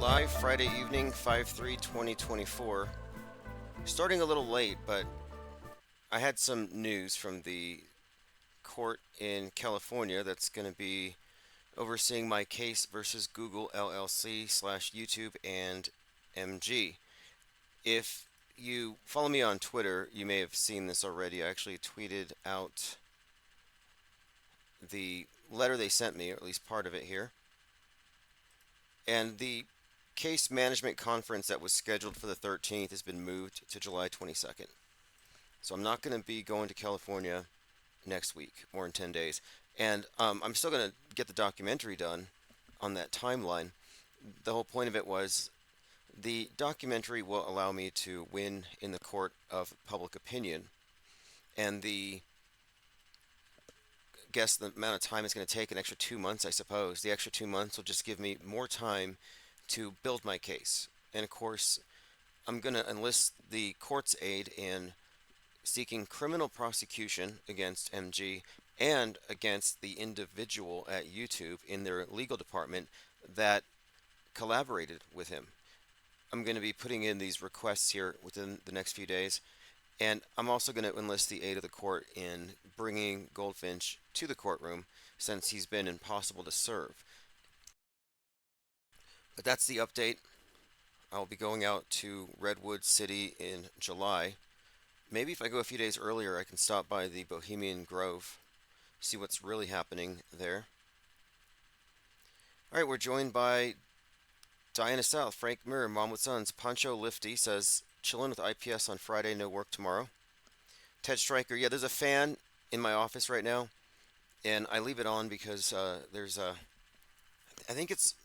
live Friday evening, 5/3/2024. Starting a little late, but I had some news from the court in California that's going to be overseeing my case versus Google LLC slash YouTube and MG. If you follow me on Twitter, you may have seen this already. I actually tweeted out the letter they sent me, or at least part of it here. And the case management conference that was scheduled for the 13th has been moved to July 22nd. So I'm not going to be going to California next week or in 10 days. And I'm still going to get the documentary done on that timeline. The whole point of it was the documentary will allow me to win in the court of public opinion. And guess the amount of time it's going to take, an extra 2 months, I suppose. The extra 2 months will just give me more time to build my case. And of course, I'm going to enlist the court's aid in seeking criminal prosecution against MG and against the individual at YouTube in their legal department that collaborated with him. I'm going to be putting in these requests here within the next few days, and I'm also going to enlist the aid of the court in bringing Goldfinch to the courtroom since he's been impossible to serve. But that's the update. I'll be going out to Redwood City in July. Maybe if I go a few days earlier, I can stop by the Bohemian Grove, see what's really happening there. All right, we're joined by Diana South, Frank Mirror, Mom with Sons. Pancho Lifty says, chillin' with IPS on Friday, no work tomorrow. Ted Stryker, yeah, there's a fan in my office right now, and I leave it on because I think it's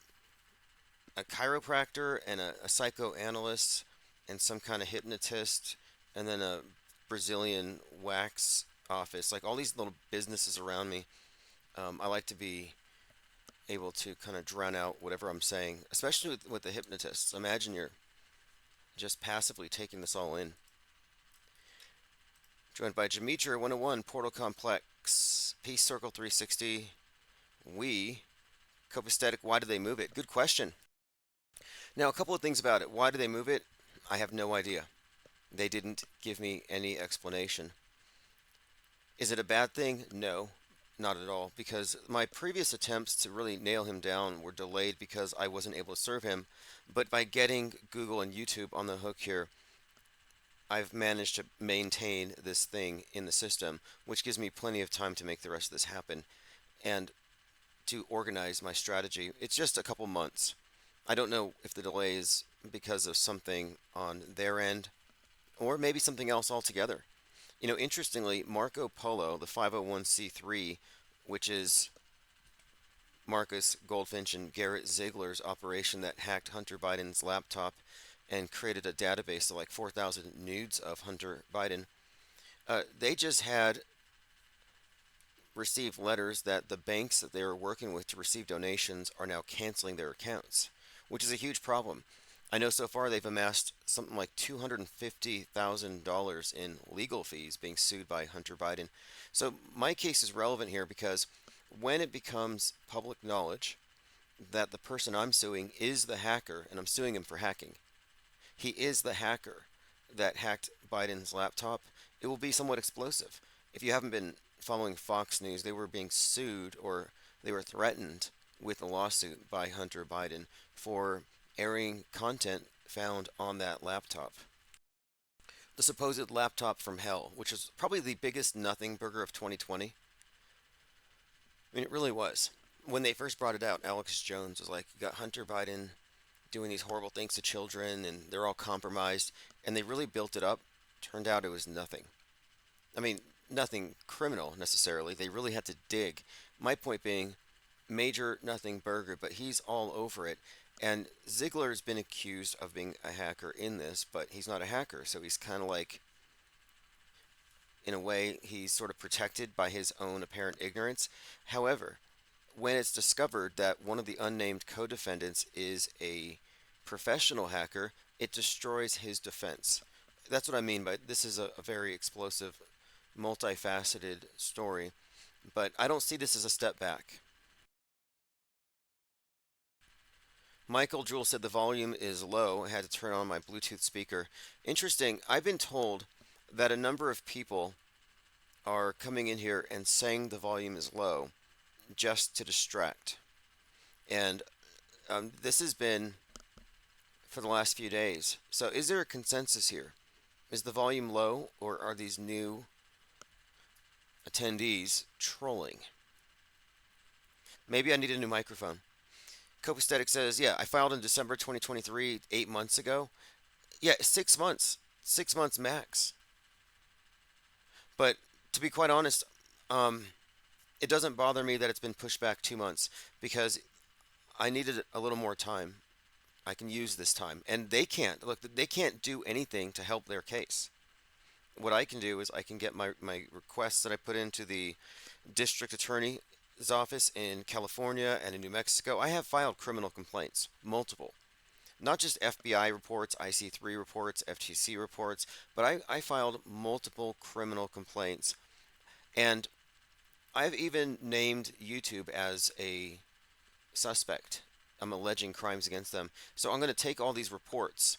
a chiropractor and a psychoanalyst and some kind of hypnotist and then a Brazilian wax office, like all these little businesses around me. I like to be able to kind of drown out whatever I'm saying, especially with the hypnotists. Imagine you're just passively taking this all in. Joined by Jimitra 101, Portal Complex, Peace Circle 360, Copaesthetic, why did they move it? Good question. Now, a couple of things about it. Why did they move it? I have no idea. They didn't give me any explanation. Is it a bad thing? No, not at all, because my previous attempts to really nail him down were delayed because I wasn't able to serve him. But by getting Google and YouTube on the hook here, I've managed to maintain this thing in the system, which gives me plenty of time to make the rest of this happen and to organize my strategy. It's just a couple months. I don't know if the delay is because of something on their end or maybe something else altogether. You know, interestingly, Marco Polo, the 501c3, which is Marcus Goldfinch and Garrett Ziegler's operation that hacked Hunter Biden's laptop and created a database of like 4,000 nudes of Hunter Biden, they just had received letters that the banks that they were working with to receive donations are now canceling their accounts, which is a huge problem. I know so far they've amassed something like $250,000 in legal fees being sued by Hunter Biden. So my case is relevant here because when it becomes public knowledge that the person I'm suing is the hacker, and I'm suing him for hacking, he is the hacker that hacked Biden's laptop, it will be somewhat explosive. If you haven't been following Fox News, they were being sued or they were threatened with a lawsuit by Hunter Biden for airing content found on that laptop. The supposed laptop from hell, which is probably the biggest nothing burger of 2020. I mean, it really was. When they first brought it out, Alex Jones was like, you got Hunter Biden doing these horrible things to children and they're all compromised, and they really built it up. Turned out it was nothing. I mean, nothing criminal necessarily. They really had to dig. My point being, major nothing burger, but he's all over it. And Ziegler's been accused of being a hacker in this, but he's not a hacker, so he's kind of like, in a way, he's sort of protected by his own apparent ignorance. However, when it's discovered that one of the unnamed co-defendants is a professional hacker, it destroys his defense. That's what I mean by this is a very explosive, multifaceted story, but I don't see this as a step back. Michael Jewell said the volume is low. I had to turn on my Bluetooth speaker. Interesting. I've been told that a number of people are coming in here and saying the volume is low just to distract. And this has been for the last few days. So is there a consensus here? Is the volume low, or are these new attendees trolling? Maybe I need a new microphone. Copaesthetic says, yeah, I filed in December 2023, 8 months ago. Yeah, 6 months. 6 months max. But to be quite honest, um, it doesn't bother me that it's been pushed back 2 months because I needed a little more time. I can use this time. And they can't. Look, they can't do anything to help their case. What I can do is I can get my requests that I put into the district attorney's office in California and in New Mexico. I have filed criminal complaints, multiple. Not just FBI reports, IC3 reports, FTC reports, but I filed multiple criminal complaints. And I've even named YouTube as a suspect. I'm alleging crimes against them. So I'm going to take all these reports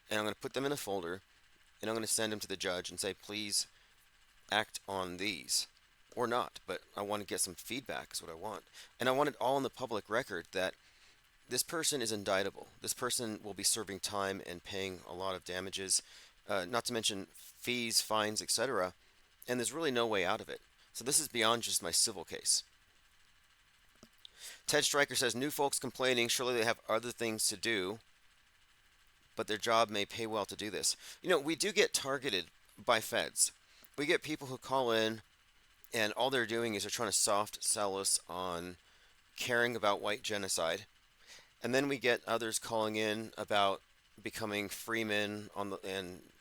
and I'm going to put them in a folder and I'm going to send them to the judge and say, please act on these or not. But I want to get some feedback, is what I want. And I want it all in the public record that this person is indictable. This person will be serving time and paying a lot of damages, not to mention fees, fines, etc. And there's really no way out of it. So this is beyond just my civil case. Ted Stryker says, new folks complaining, surely they have other things to do, but their job may pay well to do this. You know, we do get targeted by feds. We get people who call in and all they're doing is they're trying to soft sell us on caring about white genocide. And then we get others calling in about becoming freemen on the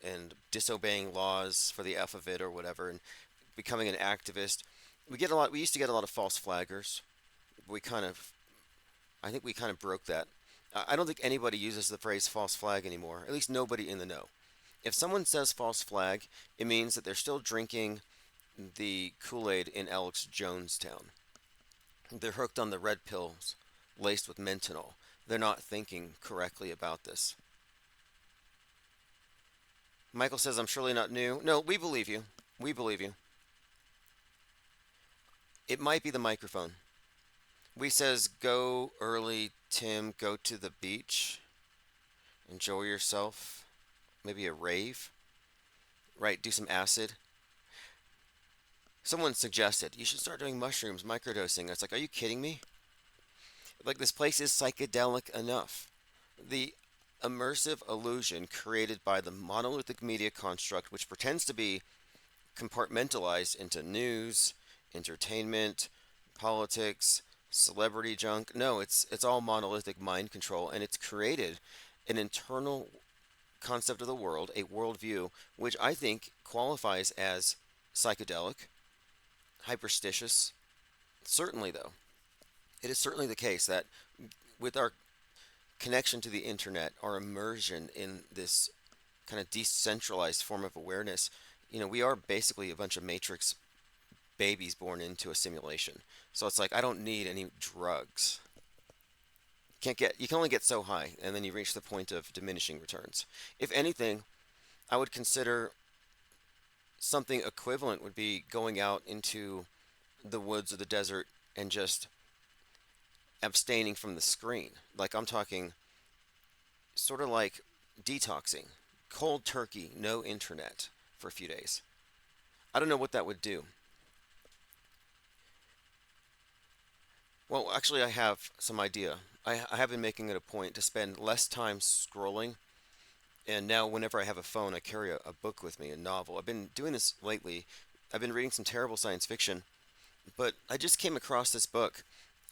and disobeying laws for the F of it or whatever and becoming an activist. We used to get a lot of false flaggers. We kind of I think we kind of broke that. I don't think anybody uses the phrase false flag anymore, at least nobody in the know. If someone says false flag, it means that they're still drinking the Kool-Aid in Alex Jonestown. They're hooked on the red pills laced with menthol. They're not thinking correctly about this. Michael says, I'm surely not new. No, we believe you. We believe you. It might be the microphone. We says, go early, Tim, go to the beach. Enjoy yourself. Maybe a rave. Right, do some acid. Someone suggested, you should start doing mushrooms, microdosing. It's like, are you kidding me? Like, this place is psychedelic enough. The immersive illusion created by the monolithic media construct, which pretends to be compartmentalized into news, entertainment, politics, celebrity junk. No, it's all monolithic mind control, and it's created an internal concept of the world, a worldview, which I think qualifies as psychedelic, hyperstitious. Certainly, though, it is certainly the case that with our connection to the internet, our immersion in this kind of decentralized form of awareness, we are basically a bunch of matrix babies born into a simulation. So it's like I don't need any drugs. You can only get so high, and then you reach the point of diminishing returns. If anything, I would consider something equivalent would be going out into the woods or the desert and just abstaining from the screen. Like I'm talking sort of like detoxing, cold turkey, no internet for a few days. I don't know what that would do. Well, actually, I have some idea. I have been making it a point to spend less time scrolling. And now, whenever I have a phone, I carry a book with me, a novel. I've been doing this lately. I've been reading some terrible science fiction, but I just came across this book,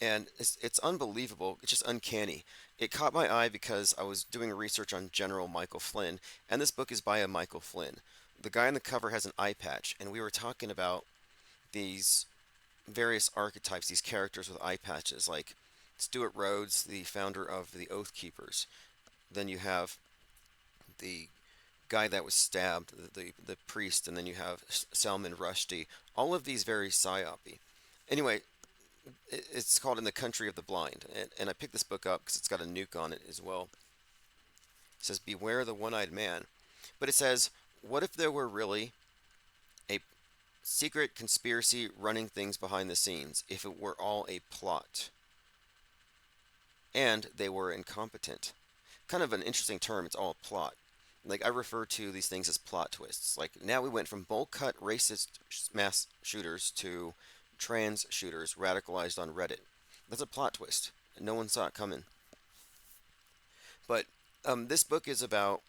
and it's unbelievable. It's just uncanny. It caught my eye because I was doing research on General Michael Flynn, and this book is by a Michael Flynn. The guy on the cover has an eye patch, and we were talking about these various archetypes, these characters with eye patches, like Stuart Rhodes, the founder of the Oath Keepers. Then you have the guy that was stabbed, the priest, and then you have Salman Rushdie. All of these very psyopy. Anyway, It's called In the Country of the Blind, and I picked this book up because it's got a nuke on it as well. It says, "Beware the one-eyed man," but it says, what if there were really a secret conspiracy running things behind the scenes? If it were all a plot and they were incompetent? Kind of an interesting term. It's all plot. Like I refer to these things as plot twists. Like now we went from bowl cut racist mass shooters to trans shooters radicalized on Reddit. That's a plot twist. No one saw it coming. But this book is about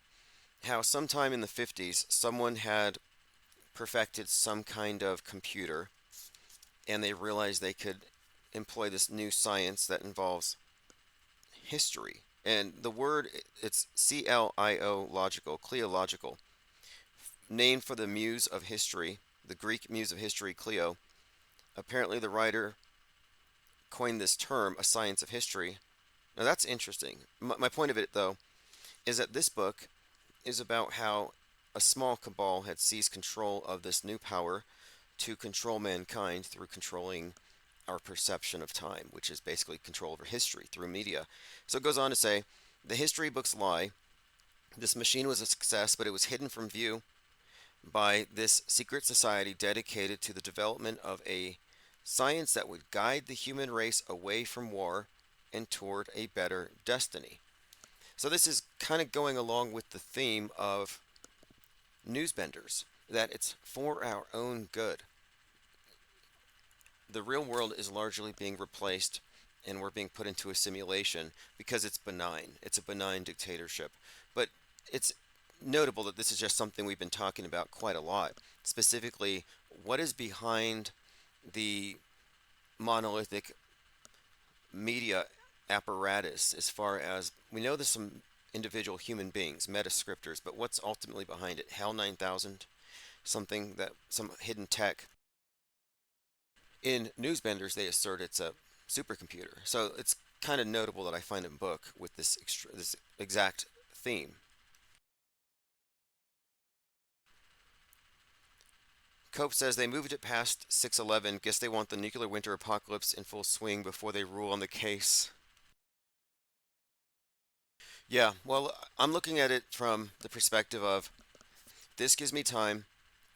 how sometime in the 50s someone had perfected some kind of computer and they realized they could employ this new science that involves history. And the word, it's CLIO logical, Cleological, named for the muse of history, the Greek muse of history, Cleo. Apparently, the writer coined this term, a science of history. Now, that's interesting. My point of it, though, is that this book is about how a small cabal had seized control of this new power to control mankind through controlling our perception of time, which is basically control over history through media. So it goes on to say the history books lie. This machine was a success, but it was hidden from view by this secret society dedicated to the development of a science that would guide the human race away from war and toward a better destiny. So this is kind of going along with the theme of newsbenders, that it's for our own good. The real world is largely being replaced and we're being put into a simulation because it's benign. It's a benign dictatorship. But it's notable that this is just something we've been talking about quite a lot. Specifically, what is behind the monolithic media apparatus as far as we know there's some individual human beings, metascriptors, but what's ultimately behind it? HAL 9000? Something that some hidden tech. In Newsbenders, they assert it's a supercomputer. So it's kind of notable that I find a book with this exact theme. Cope says they moved it past 611. Guess they want the nuclear winter apocalypse in full swing before they rule on the case. Yeah, well, I'm looking at it from the perspective of this gives me time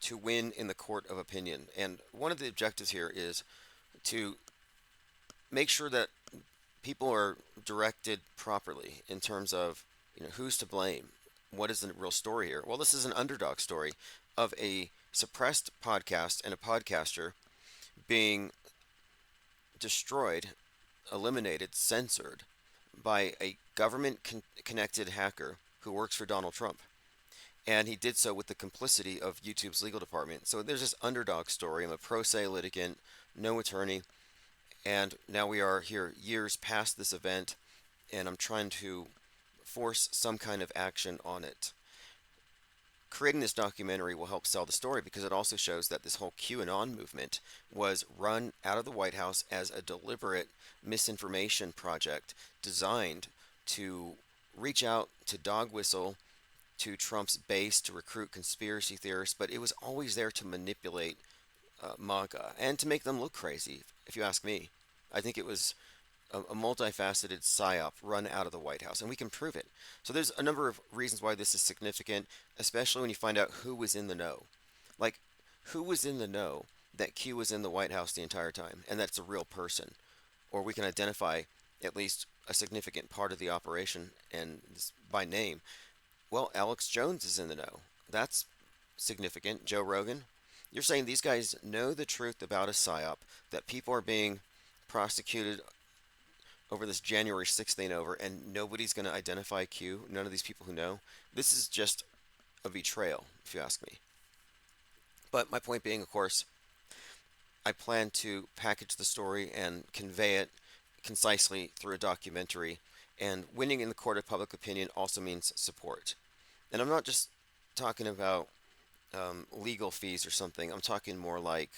to win in the court of opinion. And one of the objectives here is to make sure that people are directed properly in terms of who's to blame. What is the real story here? Well, this is an underdog story of a suppressed podcast and a podcaster being destroyed, eliminated, censored by a government connected hacker who works for Donald Trump. And he did so with the complicity of YouTube's legal department. So there's this underdog story. I'm a pro se litigant, no attorney, and now we are here years past this event, and I'm trying to force some kind of action on it. Creating this documentary will help sell the story because it also shows that this whole QAnon movement was run out of the White House as a deliberate misinformation project designed to reach out to dog whistle to Trump's base to recruit conspiracy theorists, but it was always there to manipulate MAGA and to make them look crazy, if you ask me. I think it was a multifaceted psyop run out of the White House, and we can prove it. So there's a number of reasons why this is significant, especially when you find out who was in the know. Like, who was in the know that Q was in the White House the entire time, and that's a real person, or we can identify at least a significant part of the operation and by name. Well, Alex Jones is in the know. That's significant. Joe Rogan. You're saying these guys know the truth about a psyop, that people are being prosecuted over this January 6th thing over, and nobody's going to identify Q? None of these people who know? This is just a betrayal, if you ask me. But my point being, of course, I plan to package the story and convey it concisely through a documentary. And winning in the court of public opinion also means support. And I'm not just talking about legal fees or something. I'm talking more like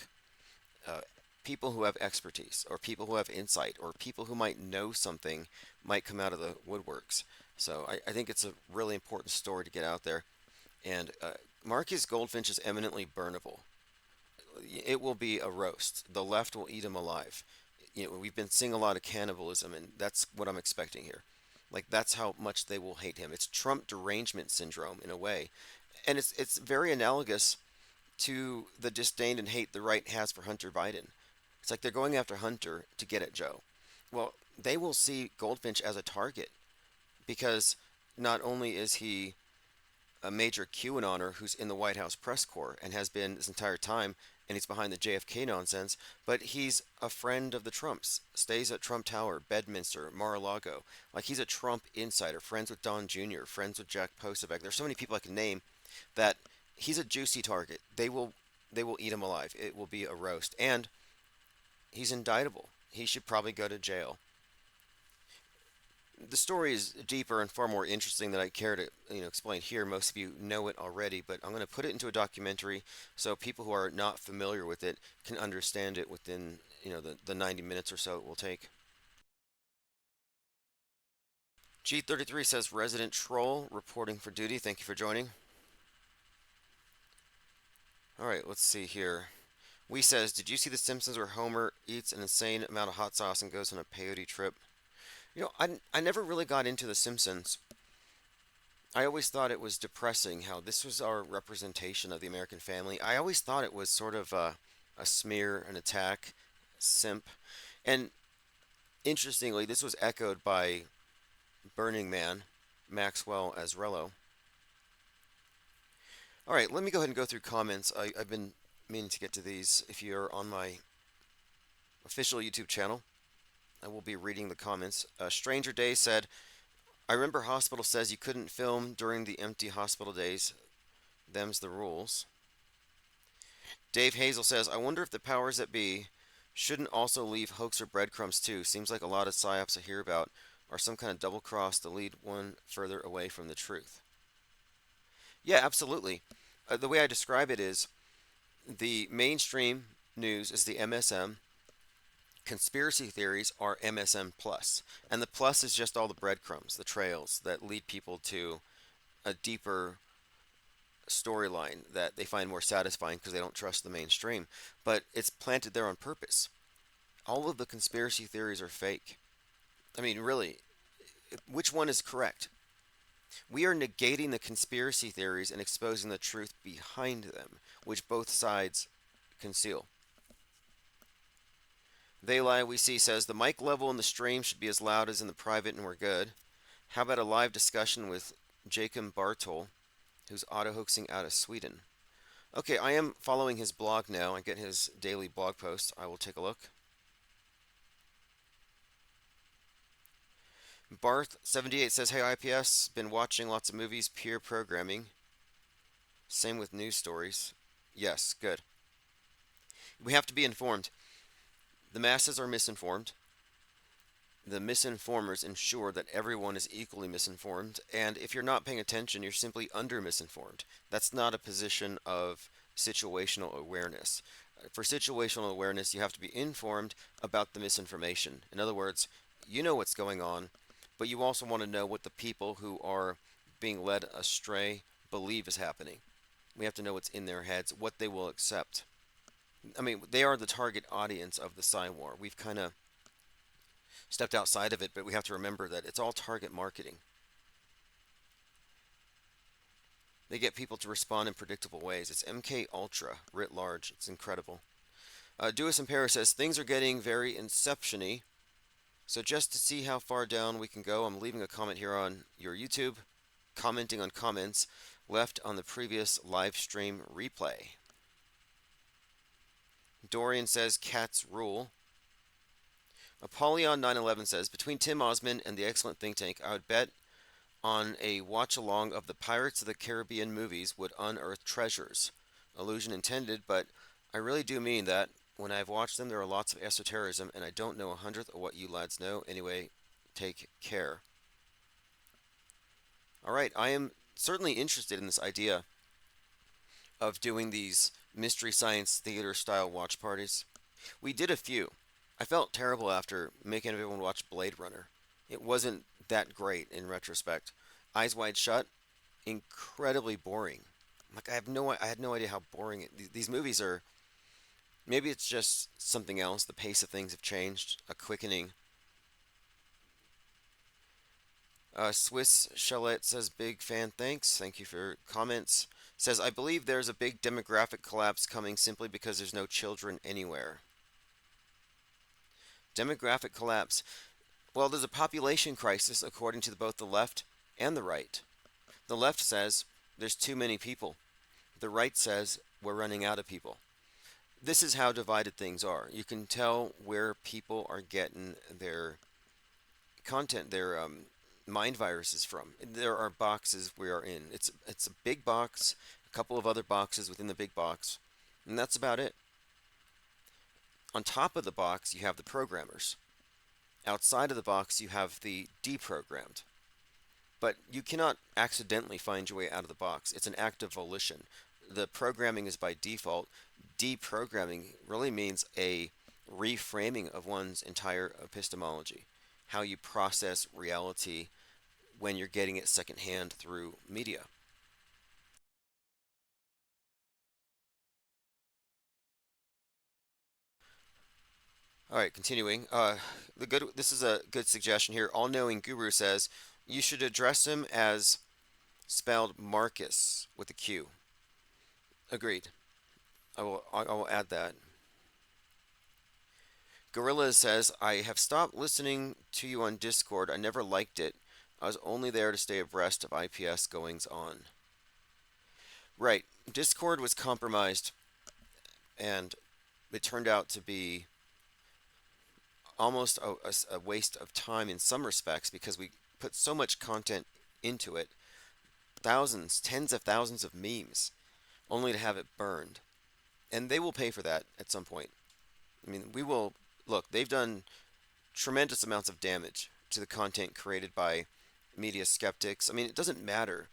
uh, people who have expertise, or people who have insight, or people who might know something might come out of the woodworks. So I think it's a really important story to get out there. And Marcus Goldfinch is eminently burnable. It will be a roast. The left will eat him alive. we've been seeing a lot of cannibalism, and that's what I'm expecting here. Like that's how much they will hate him. It's Trump derangement syndrome in a way, and it's very analogous to the disdain and hate the right has for Hunter Biden. It's like they're going after Hunter to get at Joe. Well, they will see Goldfinch as a target because not only is he a major QAnoner who's in the White House press corps and has been this entire time, and he's behind the JFK nonsense, but he's a friend of the Trumps, stays at Trump Tower, Bedminster, Mar-a-Lago. Like he's a Trump insider, friends with Don Jr., friends with Jack Posobiec. There's so many people I can name that he's a juicy target. They will eat him alive. It will be a roast. And he's indictable. He should probably go to jail. The story is deeper and far more interesting than I care to explain here. Most of you know it already, but I'm going to put it into a documentary so people who are not familiar with it can understand it within the 90 minutes or so it will take. G33 says resident troll reporting for duty. Thank you for joining. All right, let's see here. We says, did you see The Simpsons where Homer eats an insane amount of hot sauce and goes on a peyote trip? I never really got into The Simpsons. I always thought it was depressing how this was our representation of the American family. I always thought it was sort of a smear, an attack, simp. And interestingly, this was echoed by Burning Man, Maxwell Azrello. All right, let me go ahead and go through comments. I've been meaning to get to these. If you're on my official YouTube channel, I will be reading the comments. Stranger Day said, I remember hospital says you couldn't film during the empty hospital days. Them's the rules. Dave Hazel says, I wonder if the powers that be shouldn't also leave hoax or breadcrumbs too. Seems like a lot of psyops I hear about are some kind of double cross to lead one further away from the truth. Yeah, absolutely. The way I describe it is the mainstream news is the MSM. Conspiracy theories are MSM plus, and the plus is just all the breadcrumbs, the trails that lead people to a deeper storyline that they find more satisfying because they don't trust the mainstream. But it's planted there on purpose. All of the conspiracy theories are fake. I mean, really, which one is correct? We are negating the conspiracy theories and exposing the truth behind them, which both sides conceal. They Lie We See says the mic level in the stream should be as loud as in the private and we're good. How about a live discussion with Jacob Bartol, who's auto-hoaxing out of Sweden? Okay, I am following his blog now. I get his daily blog posts. I will take a look. Barth78 says, hey IPS, been watching lots of movies, peer programming. Same with news stories. Yes, good. We have to be informed. The masses are misinformed. The misinformers ensure that everyone is equally misinformed, and if you're not paying attention, you're simply under misinformed. That's not a position of situational awareness. For situational awareness, you have to be informed about the misinformation. In other words, you know what's going on, but you also want to know what the people who are being led astray believe is happening. We have to know what's in their heads, what they will accept. I mean, they are the target audience of the Psy War. We've kind of stepped outside of it, but we have to remember that it's all target marketing. They get people to respond in predictable ways. It's MK Ultra writ large. It's incredible. Dewis in Paris says things are getting very Inception-y. So just to see how far down we can go, I'm leaving a comment here on your YouTube, commenting on comments left on the previous live stream replay. Dorian says cats rule. Apollyon 911 says between Tim Osmond and the excellent think tank, I would bet on a watch along of the Pirates of the Caribbean movies would unearth treasures. Illusion intended, but I really do mean that. When I've watched them, there are lots of esotericism, and I don't know a hundredth of what you lads know. Anyway, take care. All right, I am certainly interested in this idea of doing these Mystery Science Theater style watch parties. We did a few. I felt terrible after making everyone watch Blade Runner. It wasn't that great in retrospect. Eyes Wide Shut, incredibly boring. Like I had no idea how boring these movies are. Maybe it's just something else. The pace of things have changed, a quickening. Swiss Chalet says, big fan, thanks. Thank you for your comments. Says, I believe there's a big demographic collapse coming simply because there's no children anywhere. Demographic collapse. Well, there's a population crisis according to both the left and the right. The left says there's too many people. The right says we're running out of people. This is how divided things are. You can tell where people are getting their content, their mind viruses from. There are boxes we are in. It's a big box, a couple of other boxes within the big box, and that's about it. On top of the box, you have the programmers. Outside of the box, you have the deprogrammed. But you cannot accidentally find your way out of the box. It's an act of volition. The programming is by default. Deprogramming really means a reframing of one's entire epistemology, how you process reality when you're getting it secondhand through media. All right, continuing. This is a good suggestion here. All-knowing guru says you should address him as spelled Marcus with a Q. Agreed. I will add that. Gorilla says, I have stopped listening to you on Discord. I never liked it. I was only there to stay abreast of IPS goings on. Right. Discord was compromised, and it turned out to be almost a waste of time in some respects because we put so much content into it, thousands, tens of thousands of memes, only to have it burned. And they will pay for that at some point. I mean, we will look, they've done tremendous amounts of damage to the content created by media skeptics. I mean, it doesn't matter.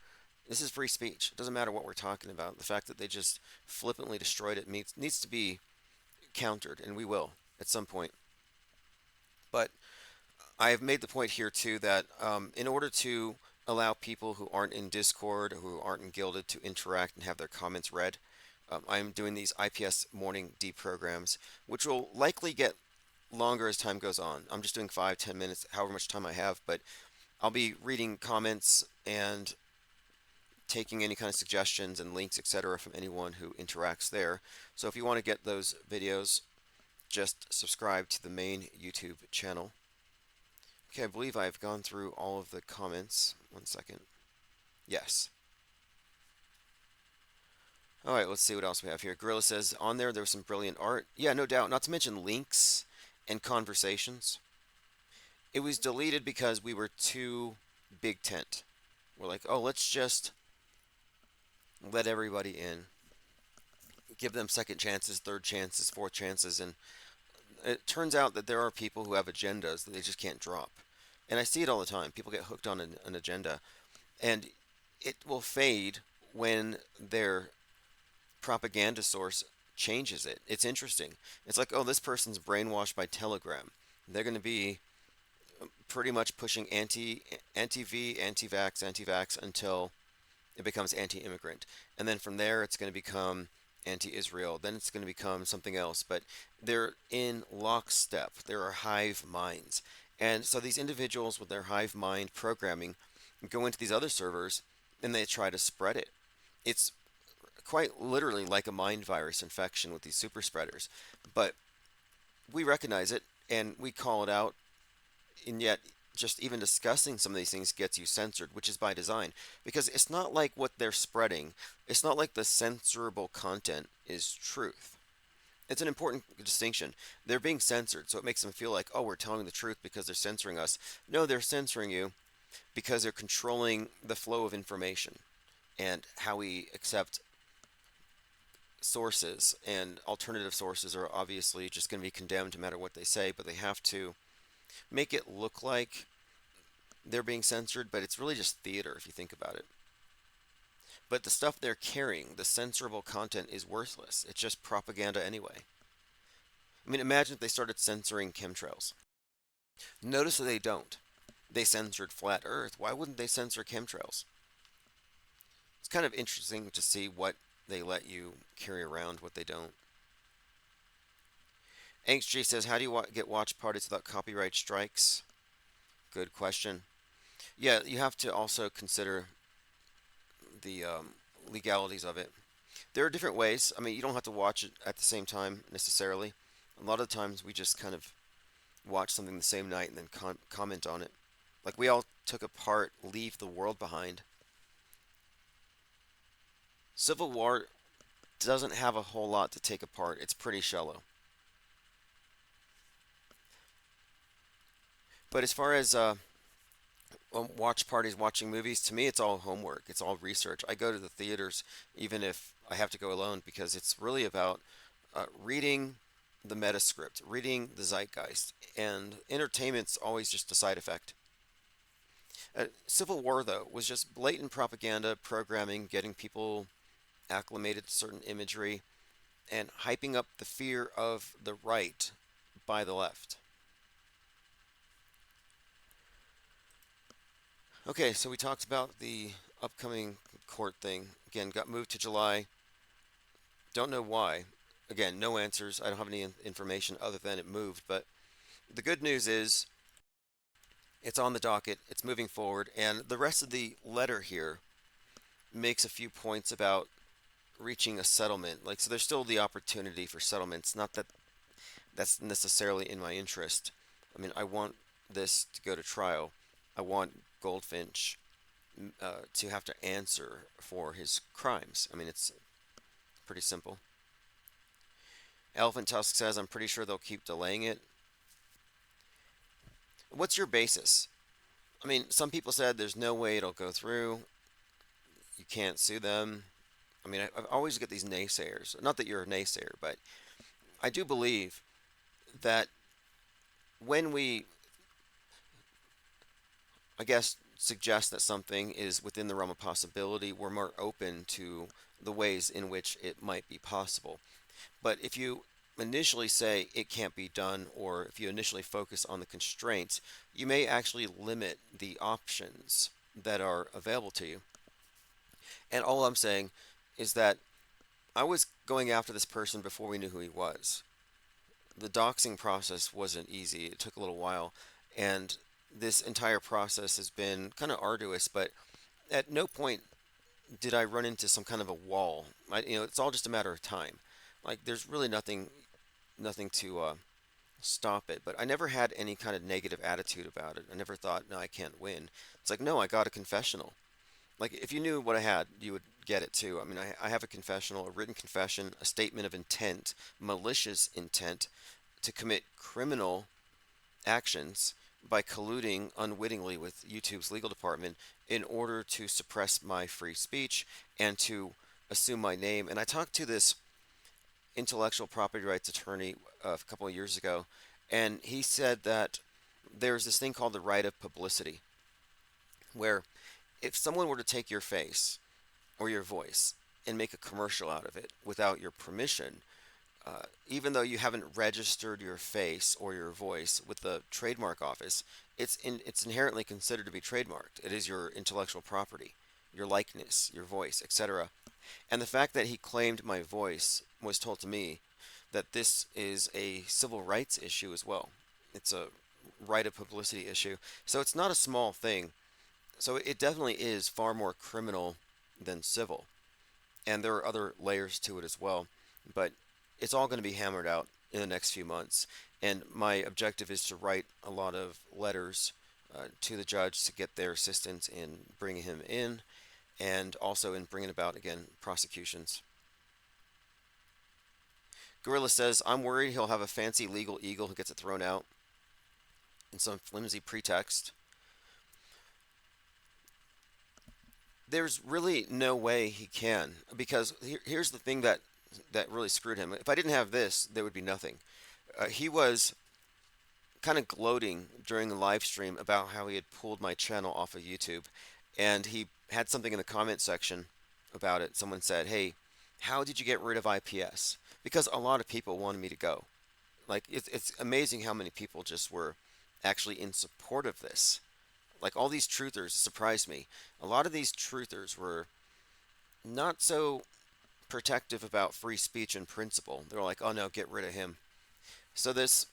This is free speech. It doesn't matter what we're talking about. The fact that they just flippantly destroyed it needs to be countered, and we will at some point. But I have made the point here too that in order to allow people who aren't in Discord, who aren't in Gilded, to interact and have their comments read, I'm doing these IPS morning deprograms, which will likely get longer as time goes on. I'm just doing 5, 10 minutes, however much time I have, but I'll be reading comments and taking any kind of suggestions and links, etc., from anyone who interacts there. So if you want to get those videos, just subscribe to the main YouTube channel. Okay, I believe I've gone through all of the comments. One second. Yes. All right, let's see what else we have here. Gorilla says, on there was some brilliant art. Yeah, no doubt. Not to mention links and conversations. It was deleted because we were too big tent. We're like, oh, let's just let everybody in. Give them second chances, third chances, fourth chances. And it turns out that there are people who have agendas that they just can't drop. And I see it all the time. People get hooked on an agenda. And it will fade when their propaganda source changes it. It's interesting. It's like, oh, this person's brainwashed by Telegram. They're going to be pretty much pushing anti-V, anti-vax until it becomes anti-immigrant. And then from there, it's going to become anti-Israel. Then it's going to become something else. But they're in lockstep. There are hive minds. And so these individuals with their hive mind programming go into these other servers and they try to spread it. It's quite literally like a mind virus infection with these super spreaders. But we recognize it and we call it out, and yet just even discussing some of these things gets you censored, which is by design. Because it's not like what they're spreading, it's not like the censorable content is truth. It's an important distinction. They're being censored, so it makes them feel like, oh, we're telling the truth because they're censoring us. No, they're censoring you because they're controlling the flow of information and how we accept sources. And alternative sources are obviously just going to be condemned no matter what they say, but they have to make it look like they're being censored, but it's really just theater if you think about it. But the stuff they're carrying, the censorable content, is worthless. It's just propaganda anyway. I mean, imagine if they started censoring chemtrails. Notice that they don't. They censored flat Earth. Why wouldn't they censor chemtrails? It's kind of interesting to see what they let you carry around, what they don't. Angst G says, how do you get watch parties without copyright strikes? Good question. Yeah, you have to also consider the legalities of it. There are different ways. I mean, you don't have to watch it at the same time necessarily. A lot of times we just kind of watch something the same night and then comment on it. Like we all took apart Leave the World Behind. Civil War doesn't have a whole lot to take apart. It's pretty shallow. But as far as watch parties, watching movies, to me, it's all homework. It's all research. I go to the theaters even if I have to go alone because it's really about reading the meta script, reading the zeitgeist, and entertainment's always just a side effect. Civil War, though, was just blatant propaganda, programming, getting people acclimated to certain imagery, and hyping up the fear of the right by the left. Okay, so we talked about the upcoming court thing. Again, got moved to July. Don't know why. Again, no answers. I don't have any information other than it moved. But the good news is it's on the docket, it's moving forward, and the rest of the letter here makes a few points about reaching a settlement. Like, so there's still the opportunity for settlements. Not that that's necessarily in my interest. I mean, I want this to go to trial. I want Goldfinch to have to answer for his crimes. I mean, it's pretty simple. Elephant Tusk says, I'm pretty sure they'll keep delaying it. What's your basis? I mean, some people said there's no way it'll go through. You can't sue them. I mean, I always get these naysayers. Not that you're a naysayer, but I do believe that when we, I guess, suggest that something is within the realm of possibility, we're more open to the ways in which it might be possible. But if you initially say it can't be done, or if you initially focus on the constraints, you may actually limit the options that are available to you. And all I'm saying is that I was going after this person before we knew who he was. The doxing process wasn't easy, it took a little while. And this entire process has been kind of arduous, but at no point did I run into some kind of a wall. It's all just a matter of time. Like, there's really nothing to stop it. But I never had any kind of negative attitude about it. I never thought, no, I can't win. It's like, no, I got a confessional. Like, if you knew what I had, you would get it too. I mean, I have a confessional, a written confession, a statement of intent, malicious intent to commit criminal actions by colluding unwittingly with YouTube's legal department in order to suppress my free speech and to assume my name. And I talked to this intellectual property rights attorney a couple of years ago, and he said that there's this thing called the right of publicity, where if someone were to take your face or your voice and make a commercial out of it without your permission, even though you haven't registered your face or your voice with the trademark office, it's inherently considered to be trademarked. It is your intellectual property, your likeness, your voice, etc. And the fact that he claimed my voice was told to me that this is a civil rights issue as well. It's a right of publicity issue. So it's not a small thing. So it definitely is far more criminal than civil. And there are other layers to it as well. But it's all going to be hammered out in the next few months. And my objective is to write a lot of letters to the judge to get their assistance in bringing him in and also in bringing about, again, prosecutions. Gorilla says, I'm worried he'll have a fancy legal eagle who gets it thrown out in some flimsy pretext. There's really no way he can, because here's the thing that really screwed him. If I didn't have this, there would be nothing. He was kind of gloating during the live stream about how he had pulled my channel off of YouTube, and he had something in the comment section about it. Someone said, "Hey, how did you get rid of IPS?" Because a lot of people wanted me to go. Like, it's amazing how many people just were actually in support of this. Like, all these truthers surprised me. A lot of these truthers were not so protective about free speech in principle. They were like, "Oh no, get rid of him." So this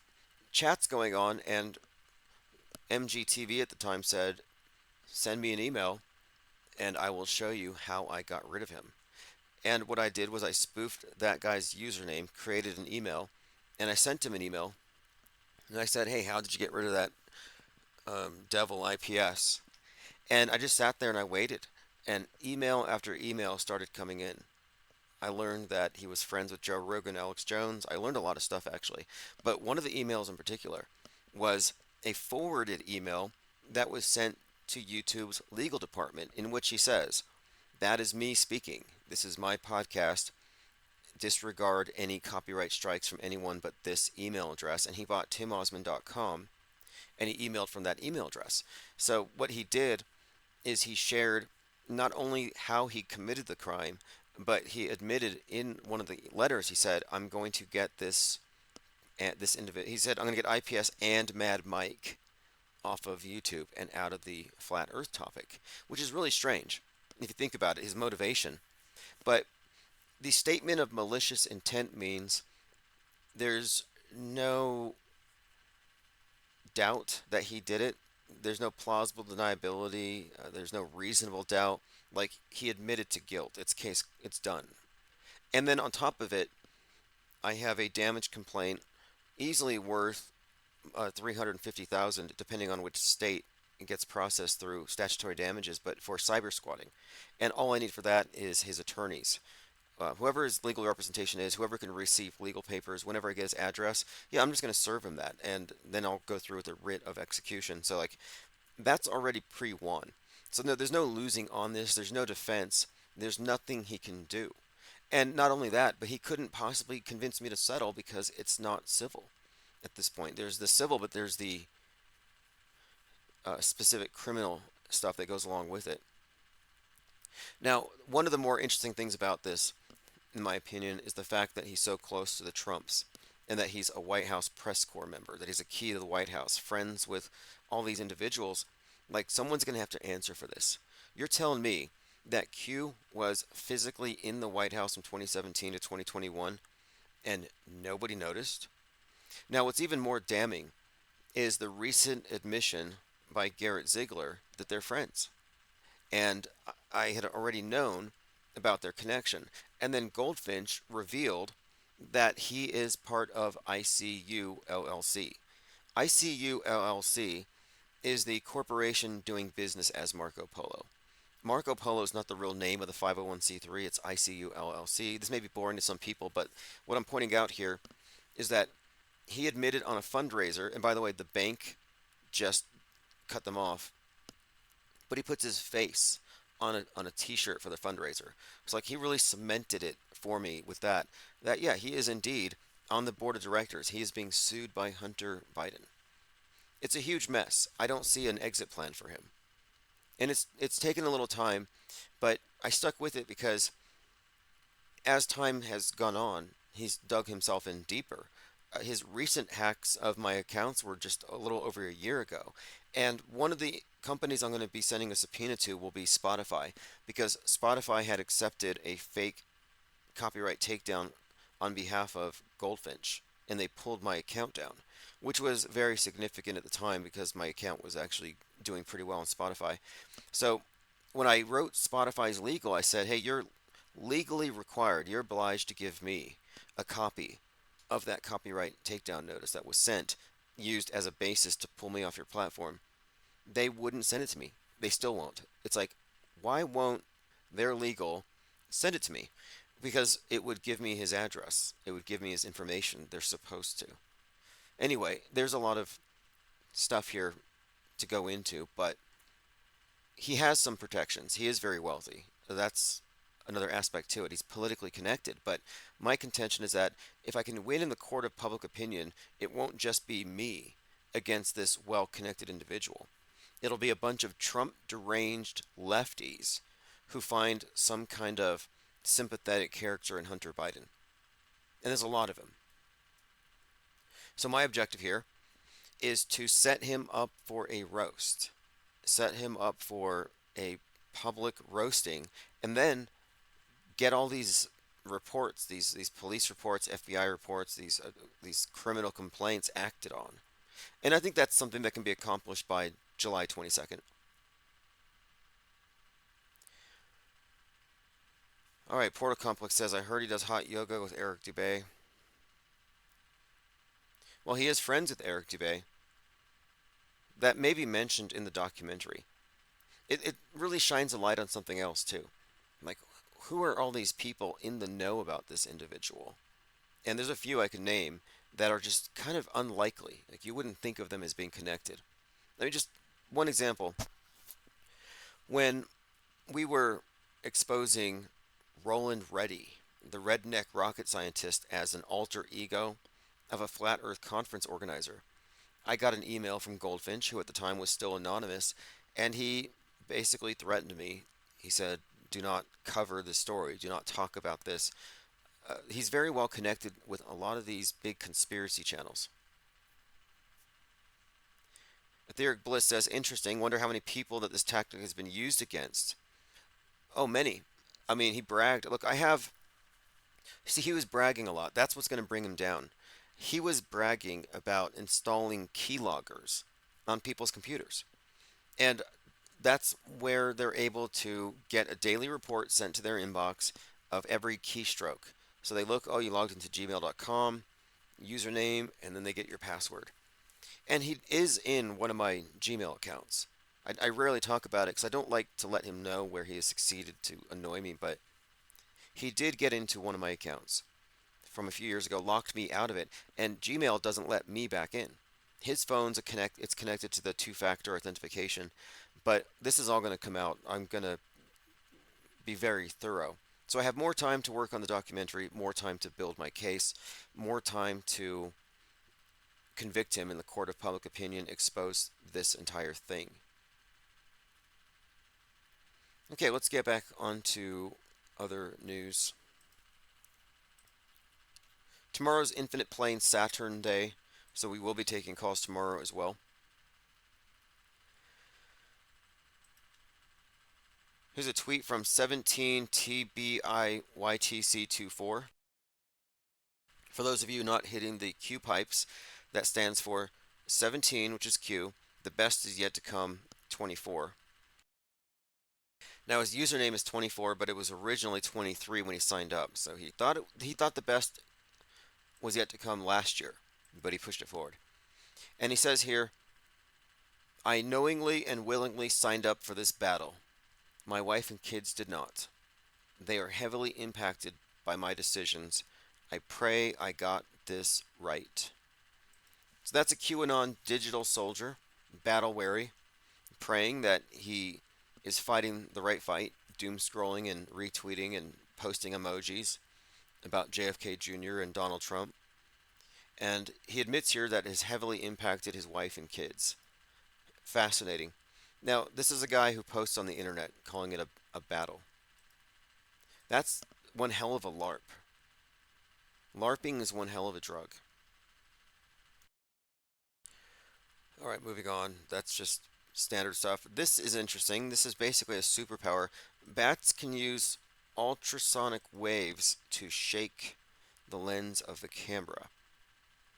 chat's going on, and MGTV at the time said, "Send me an email, and I will show you how I got rid of him." And what I did was I spoofed that guy's username, created an email, and I sent him an email. And I said, "Hey, how did you get rid of that devil IPS?" And I just sat there and I waited, and email after email started coming in. I learned that he was friends with Joe Rogan, Alex Jones. I learned a lot of stuff actually. But one of the emails in particular was a forwarded email that was sent to YouTube's legal department, in which he says, "That is me speaking. This is my podcast. Disregard any copyright strikes from anyone but this email address." And he bought timosman.com, and he emailed from that email address. So what he did is he shared not only how he committed the crime, but he admitted in one of the letters, he said, "I'm going to get this individual." He said, "I'm going to get IPS and Mad Mike off of YouTube and out of the flat Earth topic," which is really strange if you think about it, his motivation. But the statement of malicious intent means there's no doubt that he did it. There's no plausible deniability. There's no reasonable doubt. Like, he admitted to guilt. It's done. And then on top of it, I have a damage complaint easily worth 350,000, depending on which state it gets processed through statutory damages, but for cyber squatting. And all I need for that is his attorneys. Whoever his legal representation is, whoever can receive legal papers, whenever I get his address, yeah, I'm just going to serve him that, and then I'll go through with a writ of execution. So, like, that's already pre-won. So no, there's no losing on this. There's no defense. There's nothing he can do. And not only that, but he couldn't possibly convince me to settle because it's not civil at this point. There's the civil, but there's the specific criminal stuff that goes along with it. Now, one of the more interesting things about this, in my opinion, is the fact that he's so close to the Trumps, and that he's a White House press corps member, that he's a key to the White House, friends with all these individuals. Like, someone's going to have to answer for this. You're telling me that Q was physically in the White House from 2017 to 2021 and nobody noticed? Now, what's even more damning is the recent admission by Garrett Ziegler that they're friends. And I had already known about their connection. And then Goldfinch revealed that he is part of ICU LLC. ICU LLC is the corporation doing business as Marco Polo. Marco Polo is not the real name of the 501c3, it's ICU LLC. This may be boring to some people, but what I'm pointing out here is that he admitted on a fundraiser, and by the way, the bank just cut them off, but he puts his face on a t-shirt for the fundraiser. It's like he really cemented it for me with that. That, yeah, he is indeed on the board of directors. He is being sued by Hunter Biden. It's a huge mess. I don't see an exit plan for him. And it's taken a little time, but I stuck with it because as time has gone on, he's dug himself in deeper. His recent hacks of my accounts were just a little over a year ago. And one of the companies I'm going to be sending a subpoena to will be Spotify, because Spotify had accepted a fake copyright takedown on behalf of Goldfinch, and they pulled my account down, which was very significant at the time because my account was actually doing pretty well on Spotify. So when I wrote Spotify's legal, I said, "Hey, you're legally required, you're obliged to give me a copy of that copyright takedown notice that was sent, used as a basis to pull me off your platform." They wouldn't send it to me. They still won't. It's like, why won't their legal send it to me? Because it would give me his address. It would give me his information. They're supposed to. Anyway, there's a lot of stuff here to go into, but he has some protections. He is very wealthy. That's another aspect to it. He's politically connected, but my contention is that if I can win in the court of public opinion, it won't just be me against this well-connected individual. It'll be a bunch of Trump deranged lefties who find some kind of sympathetic character in Hunter Biden. And there's a lot of him. So my objective here is to set him up for a roast, set him up for a public roasting, and then get all these reports, these police reports, FBI reports, these criminal complaints acted on. And I think that's something that can be accomplished by July 22nd. All right, Portal Complex says, I heard he does hot yoga with Eric Dubay. Well, he is friends with Eric Dubay. That may be mentioned in the documentary. It really shines a light on something else, too. Like, who are all these people in the know about this individual? And there's a few I could name that are just kind of unlikely. Like, you wouldn't think of them as being connected. Let me just, one example. When we were exposing Roland Reddy, the redneck rocket scientist, as an alter ego of a flat earth conference organizer, I got an email from Goldfinch, who at the time was still anonymous, and he basically threatened me. He said, do not cover the story, do not talk about this. He's very well connected with a lot of these big conspiracy channels. Etheric Bliss says, interesting, wonder how many people that this tactic has been used against. Oh, many. I mean, he bragged. Look, see, he was bragging a lot. That's what's going to bring him down. He was bragging about installing keyloggers on people's computers. And that's where they're able to get a daily report sent to their inbox of every keystroke. So they look, oh, you logged into gmail.com, username, and then they get your password. And he is in one of my Gmail accounts. I rarely talk about it because I don't like to let him know where he has succeeded to annoy me, but he did get into one of my accounts from a few years ago, locked me out of it, and Gmail doesn't let me back in. His it's connected to the two-factor authentication, but this is all going to come out. I'm going to be very thorough. So I have more time to work on the documentary, more time to build my case, more time to convict him in the court of public opinion, expose this entire thing. Okay, let's get back onto other news. Tomorrow's Infinite Plane Saturn Day, so we will be taking calls tomorrow as well. Here's a tweet from 17TBIYTC24. For those of you not hitting the Q pipes, that stands for 17, which is Q. The best is yet to come, 24. Now his username is 24, but it was originally 23 when he signed up. So he thought the best was yet to come last year, but he pushed it forward. And he says here, I knowingly and willingly signed up for this battle. My wife and kids did not. They are heavily impacted by my decisions. I pray I got this right. So that's a QAnon digital soldier, battle weary, praying that he is fighting the right fight, doom scrolling and retweeting and posting emojis about JFK Jr. and Donald Trump. And he admits here that it has heavily impacted his wife and kids. Fascinating. Now, this is a guy who posts on the internet calling it a battle. That's one hell of a LARP. LARPing is one hell of a drug. All right, moving on. That's just standard stuff. This is interesting. This is basically a superpower. Bats can use ultrasonic waves to shake the lens of the camera.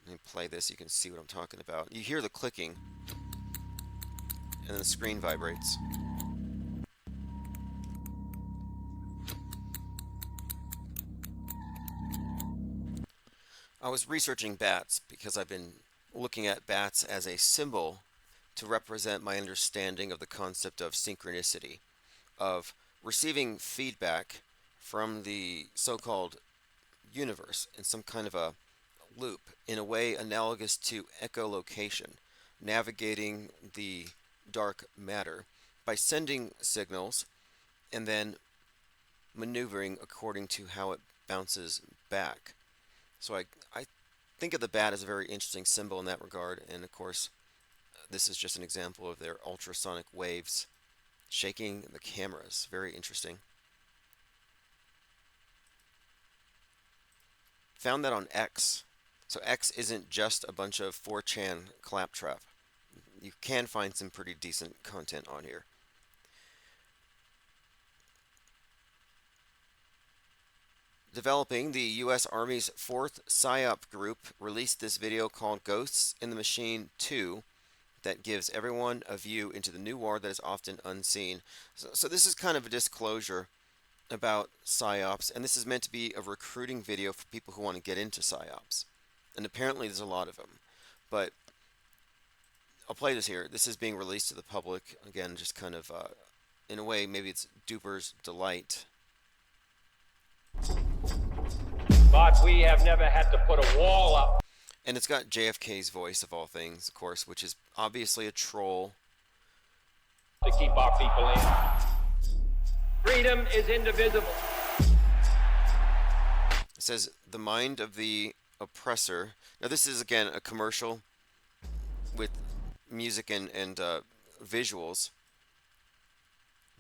Let me play this. You can see what I'm talking about. You hear the clicking, and then the screen vibrates. I was researching bats because I've been looking at bats as a symbol to represent my understanding of the concept of synchronicity, of receiving feedback from the so-called universe in some kind of a loop, in a way analogous to echolocation, navigating the dark matter by sending signals and then maneuvering according to how it bounces back. So I think of the bat as a very interesting symbol in that regard, and of course this is just an example of their ultrasonic waves shaking the cameras. Very interesting. Found that on X. So X isn't just a bunch of 4chan claptrap. You can find some pretty decent content on here. developing, the U.S. Army's 4th PSYOP group released this video called Ghosts in the Machine 2 that gives everyone a view into the new war that is often unseen. So this is kind of a disclosure about PSYOPs, and this is meant to be a recruiting video for people who want to get into PSYOPs. And apparently there's a lot of them. But I'll play this here. This is being released to the public. Again, just kind of, in a way, maybe it's Duper's delight. But we have never had to put a wall up. And it's got JFK's voice, of all things, of course, which is obviously a troll. To keep our people in. Freedom is indivisible. It says, the mind of the oppressor. Now, this is, again, a commercial with music and visuals.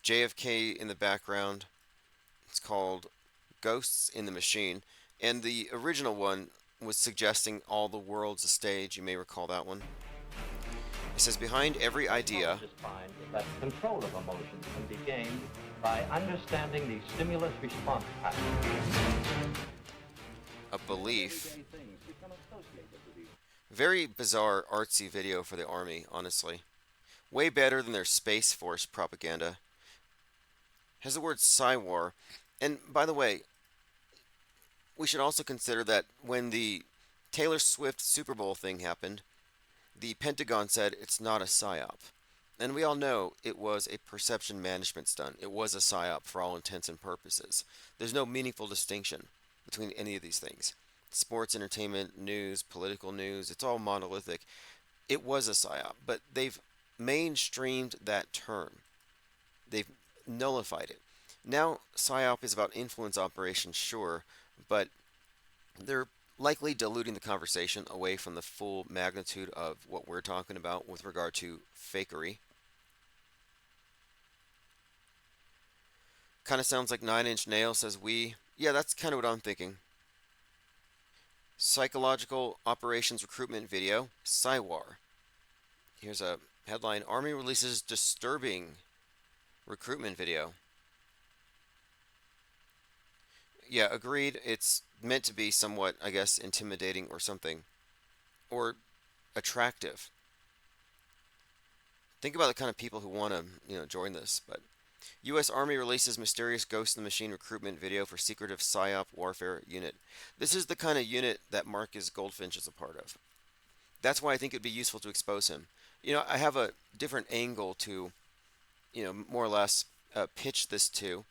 JFK in the background. It's called Ghosts in the Machine. And the original one was suggesting all the world's a stage. You may recall that one. It says, behind every idea, that control of emotion can be gained by understanding the stimulus response pattern. A belief. Very bizarre, artsy video for the Army, honestly. Way better than their Space Force propaganda. Has the word Psywar. And by the way, we should also consider that when the Taylor Swift Super Bowl thing happened, the Pentagon said it's not a PSYOP. And we all know it was a perception management stunt. It was a PSYOP for all intents and purposes. There's no meaningful distinction between any of these things. Sports, entertainment, news, political news, it's all monolithic. It was a PSYOP, but they've mainstreamed that term. They've nullified it. Now, PSYOP is about influence operations, sure, but they're likely diluting the conversation away from the full magnitude of what we're talking about with regard to fakery. Kind of sounds like Nine Inch Nails says we. Yeah, that's kind of what I'm thinking. Psychological operations recruitment video, PSYWAR. Here's a headline: Army releases disturbing recruitment video. Yeah, agreed. It's meant to be somewhat, I guess, intimidating or something. Or attractive. Think about the kind of people who want to, join this. But U.S. Army releases mysterious Ghost in the Machine recruitment video for secretive PSYOP warfare unit. This is the kind of unit that Marcus Goldfinch is a part of. That's why I think it would be useful to expose him. I have a different angle to, more or less pitch this to,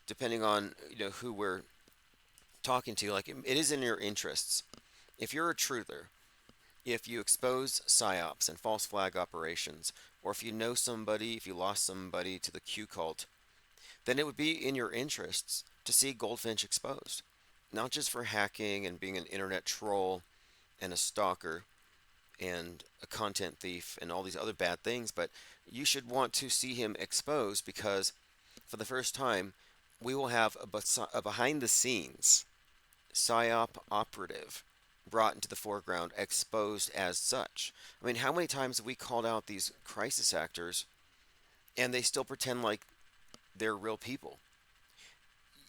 depending on, who we're talking to. Like, it is in your interests. If you're a truther, if you expose PSYOPs and false flag operations, or if you know somebody, if you lost somebody to the Q cult, then it would be in your interests to see Goldfinch exposed. Not just for hacking and being an internet troll and a stalker and a content thief and all these other bad things, but you should want to see him exposed because for the first time, we will have a behind the scenes PSYOP operative brought into the foreground, exposed as such. I mean, how many times have we called out these crisis actors and they still pretend like they're real people?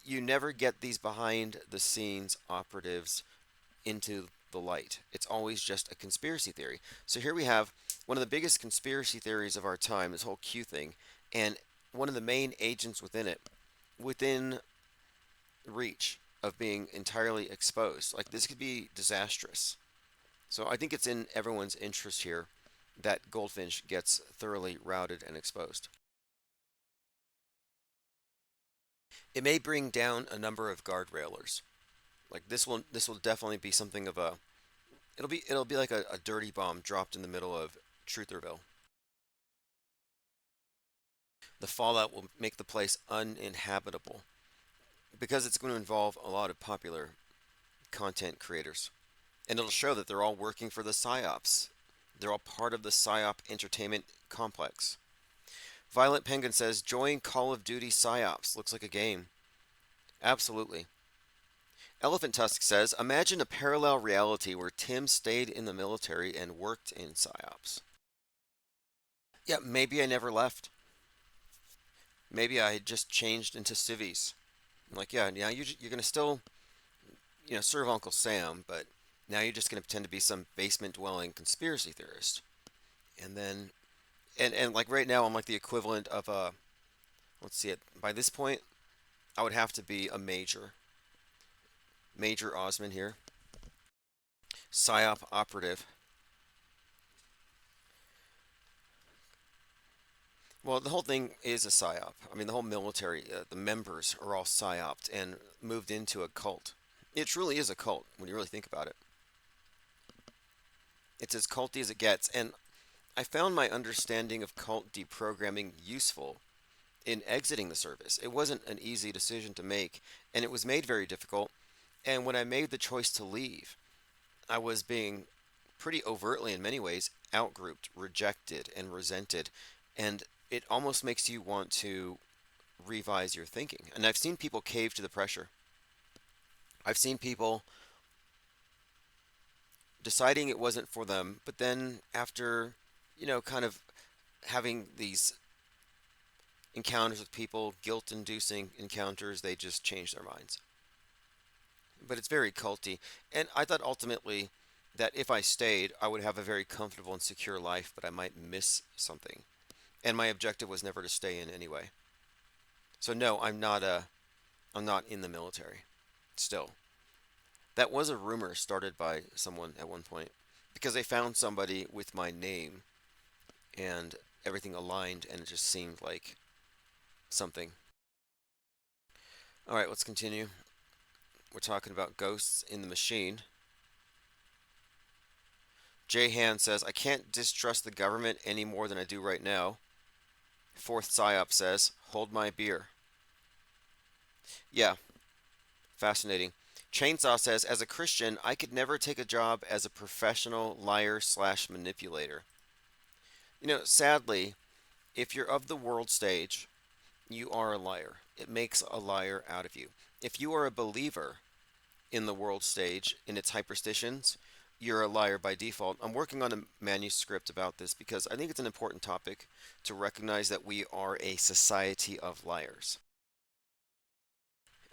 You never get these behind the scenes operatives into the light. It's always just a conspiracy theory. So here we have one of the biggest conspiracy theories of our time, this whole Q thing, and one of the main agents within it, within reach of being entirely exposed. Like, this could be disastrous. So I think it's in everyone's interest here that Goldfinch gets thoroughly routed and exposed. It may bring down a number of guardrailers. Like, this will definitely be something of a it'll be like a dirty bomb dropped in the middle of Trutherville. The fallout will make the place uninhabitable because it's going to involve a lot of popular content creators. And it'll show that they're all working for the PSYOPs. They're all part of the PSYOP entertainment complex. Violent Penguin says, join Call of Duty PSYOPs. Looks like a game. Absolutely. Elephant Tusk says, imagine a parallel reality where Tim stayed in the military and worked in PSYOPs. Yeah, maybe I never left. Maybe I just changed into civvies. Like, yeah, you're going to still serve Uncle Sam, but now you're just going to pretend to be some basement dwelling conspiracy theorist. And then, and like right now, I'm like the equivalent of a, let's see it, by this point, I would have to be a Major Osmond here, PSYOP operative. Well, the whole thing is a PSYOP. I mean, the whole military, the members are all PSYOPed and moved into a cult. It truly is a cult when you really think about it. It's as culty as it gets, and I found my understanding of cult deprogramming useful in exiting the service. It wasn't an easy decision to make, and it was made very difficult. And when I made the choice to leave, I was being pretty overtly, in many ways, outgrouped, rejected, and resented. And it almost makes you want to revise your thinking. And I've seen people cave to the pressure. I've seen people deciding it wasn't for them, but then after, kind of having these encounters with people, guilt inducing encounters, they just change their minds. But it's very culty. And I thought ultimately that if I stayed, I would have a very comfortable and secure life, but I might miss something. And my objective was never to stay in anyway. So no, I'm not in the military. Still. That was a rumor started by someone at one point because they found somebody with my name and everything aligned and it just seemed like something. All right, let's continue. We're talking about ghosts in the machine. Jay Han says, I can't distrust the government any more than I do right now. Fourth PSYOP says, hold my beer. Yeah, fascinating. Chainsaw says, as a Christian, I could never take a job as a professional liar slash manipulator. Sadly, if you're of the world stage, you are a liar. It makes a liar out of you. If you are a believer in the world stage, in its hyperstitions, you're a liar by default. I'm working on a manuscript about this because I think it's an important topic to recognize that we are a society of liars.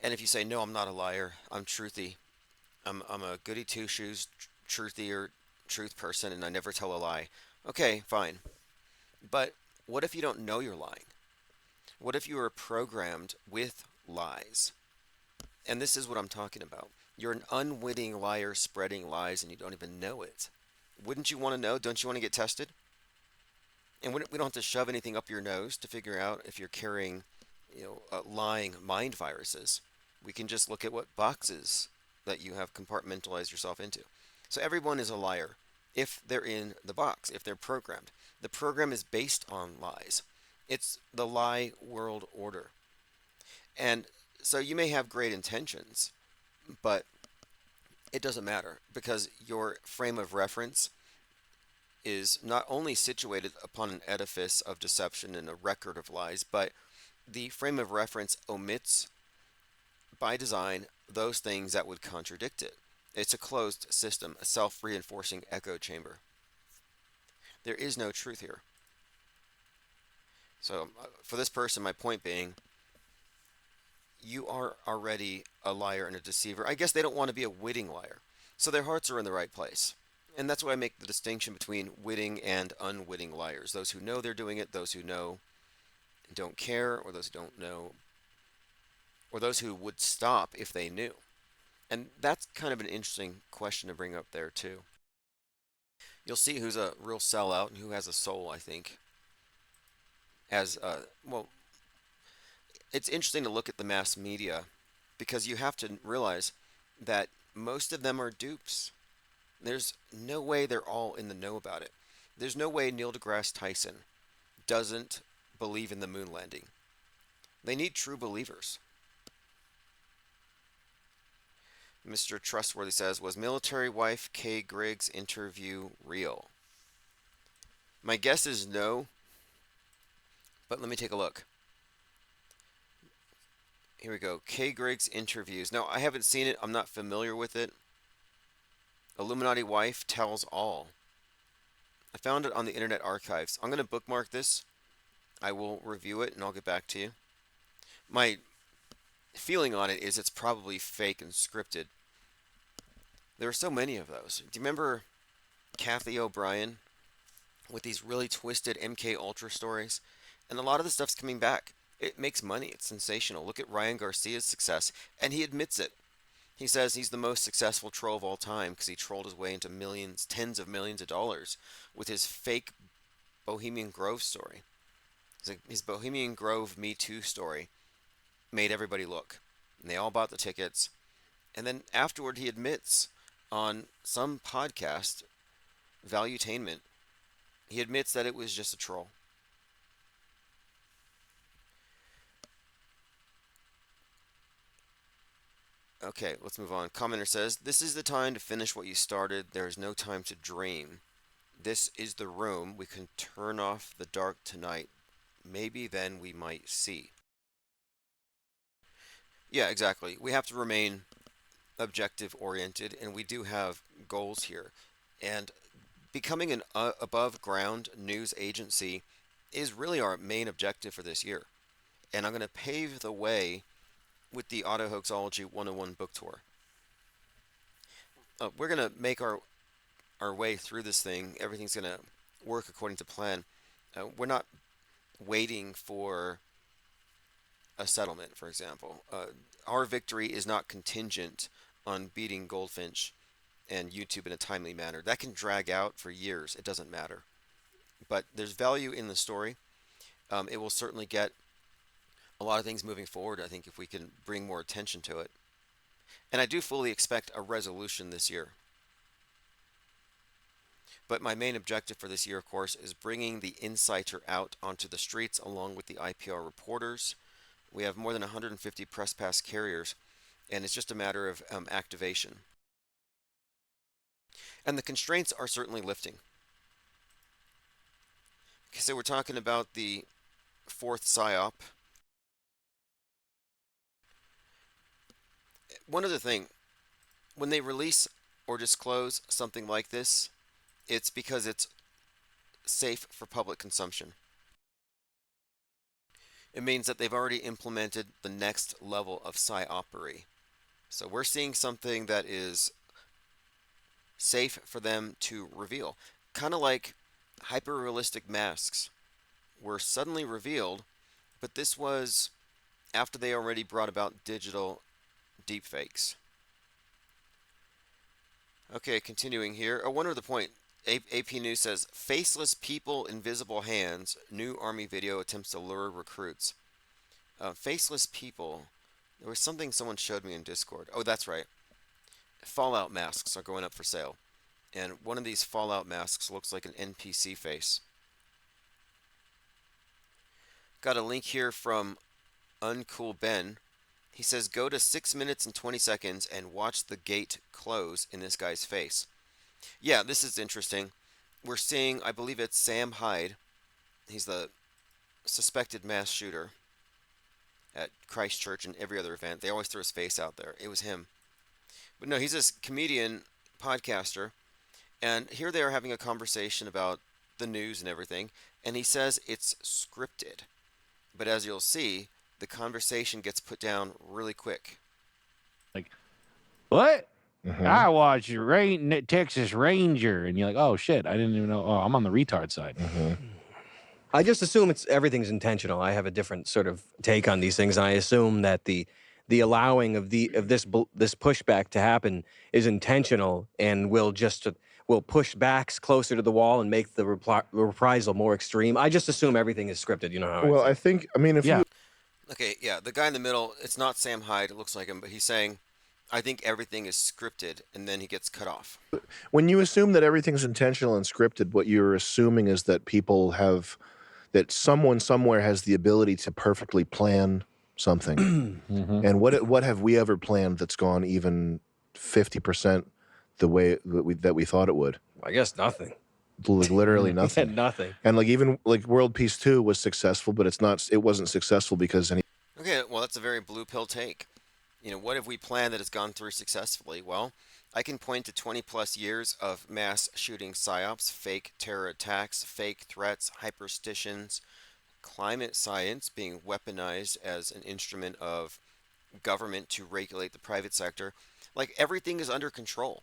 And if you say, no, I'm not a liar, I'm truthy, I'm a goody two shoes, truthy or truth person, and I never tell a lie. Okay, fine. But what if you don't know you're lying? What if you are programmed with lies? And this is what I'm talking about. You're an unwitting liar spreading lies and you don't even know it. Wouldn't you want to know? Don't you want to get tested? And we don't have to shove anything up your nose to figure out if you're carrying, lying mind viruses. We can just look at what boxes that you have compartmentalized yourself into. So everyone is a liar if they're in the box, if they're programmed. The program is based on lies. It's the lie world order. And so you may have great intentions, but it doesn't matter because your frame of reference is not only situated upon an edifice of deception and a record of lies, but the frame of reference omits by design those things that would contradict it. It's a closed system, a self-reinforcing echo chamber. There is no truth here. So for this person, my point being, you are already a liar and a deceiver. I guess they don't want to be a witting liar. So their hearts are in the right place. And that's why I make the distinction between witting and unwitting liars. Those who know they're doing it, those who know and don't care, or those who don't know, or those who would stop if they knew. And that's kind of an interesting question to bring up there, too. You'll see who's a real sellout and who has a soul, I think. Well, it's interesting to look at the mass media because you have to realize that most of them are dupes. There's no way they're all in the know about it. There's no way Neil deGrasse Tyson doesn't believe in the moon landing. They need true believers. Mr. Trustworthy says, was military wife Kay Griggs' interview real? My guess is no, but let me take a look. Here we go. Kay Griggs interviews. No, I haven't seen it. I'm not familiar with it. Illuminati wife tells all. I found it on the Internet Archives. I'm going to bookmark this. I will review it and I'll get back to you. My feeling on it is it's probably fake and scripted. There are so many of those. Do you remember Kathy O'Brien with these really twisted MK Ultra stories? And a lot of the stuff's coming back. It makes money. It's sensational. Look at Ryan Garcia's success, and he admits it. He says he's the most successful troll of all time because he trolled his way into millions, tens of millions of dollars with his fake Bohemian Grove story. His Bohemian Grove Me Too story made everybody look. And they all bought the tickets. And then afterward, he admits on some podcast, Valuetainment, he admits that it was just a troll. Okay, let's move on. Commenter says, "This is the time to finish what you started. There is no time to dream. This is the room. We can turn off the dark tonight. Maybe then we might see." Yeah, exactly. We have to remain objective oriented, and we do have goals here. And becoming an above ground news agency is really our main objective for this year. And I'm going to pave the way with the Auto Hoaxology 101 book tour. We're going to make our way through this thing. Everything's going to work according to plan. We're not waiting for a settlement, for example. Our victory is not contingent on beating Goldfinch and YouTube in a timely manner. That can drag out for years. It doesn't matter. But there's value in the story. It will certainly get a lot of things moving forward, I think, if we can bring more attention to it. And I do fully expect a resolution this year. But my main objective for this year, of course, is bringing the insider out onto the streets along with the IPR reporters. We have more than 150 press pass carriers, and it's just a matter of activation. And the constraints are certainly lifting. Okay, so we're talking about the fourth PSYOP. One other thing, when they release or disclose something like this, it's because it's safe for public consumption. It means that they've already implemented the next level of PSYOPery. So we're seeing something that is safe for them to reveal. Kind of like hyper-realistic masks were suddenly revealed, but this was after they already brought about digital deepfakes. Okay, continuing here. Oh, one other point. AP News says, "Faceless people, invisible hands. New Army video attempts to lure recruits." Faceless people. There was something someone showed me in Discord. Oh, that's right. Fallout masks are going up for sale. And one of these Fallout masks looks like an NPC face. Got a link here from Uncool Ben. He says, "Go to 6 minutes and 20 seconds and watch the gate close in this guy's face." Yeah, this is interesting. We're seeing, I believe it's Sam Hyde. He's the suspected mass shooter at Christchurch and every other event. They always throw his face out there. It was him. But no, he's this comedian, podcaster. And here they are having a conversation about the news and everything. And he says it's scripted. But as you'll see, the conversation gets put down really quick. Like, what? I watched Texas Ranger, and you're like, oh shit, I didn't even know. Oh, I'm on the retard side. I just assume everything's intentional. I have a different sort of take on these things. I assume that the allowing of this pushback to happen is intentional and will push backs closer to the wall and make the reprisal more extreme. I just assume everything is scripted. You know how? Well, I think. I mean, if you Okay, yeah, the guy in the middle, it's not Sam Hyde, it looks like him, but he's saying, "I think everything is scripted," and then he gets cut off. when you assume that everything's intentional and scripted, what you're assuming is that that someone somewhere has the ability to perfectly plan something. And what have we ever planned that's gone even 50% the way that we thought it would? I guess nothing. Literally nothing. Nothing. And like even like World Peace 2 was successful, but it wasn't successful because Okay, well, that's a very blue pill take. What have we planned that has gone through successfully? Well, I can point to 20 plus years of mass shooting psyops, fake terror attacks, fake threats, hyperstitions, climate science being weaponized as an instrument of government to regulate the private sector. Like everything is under control.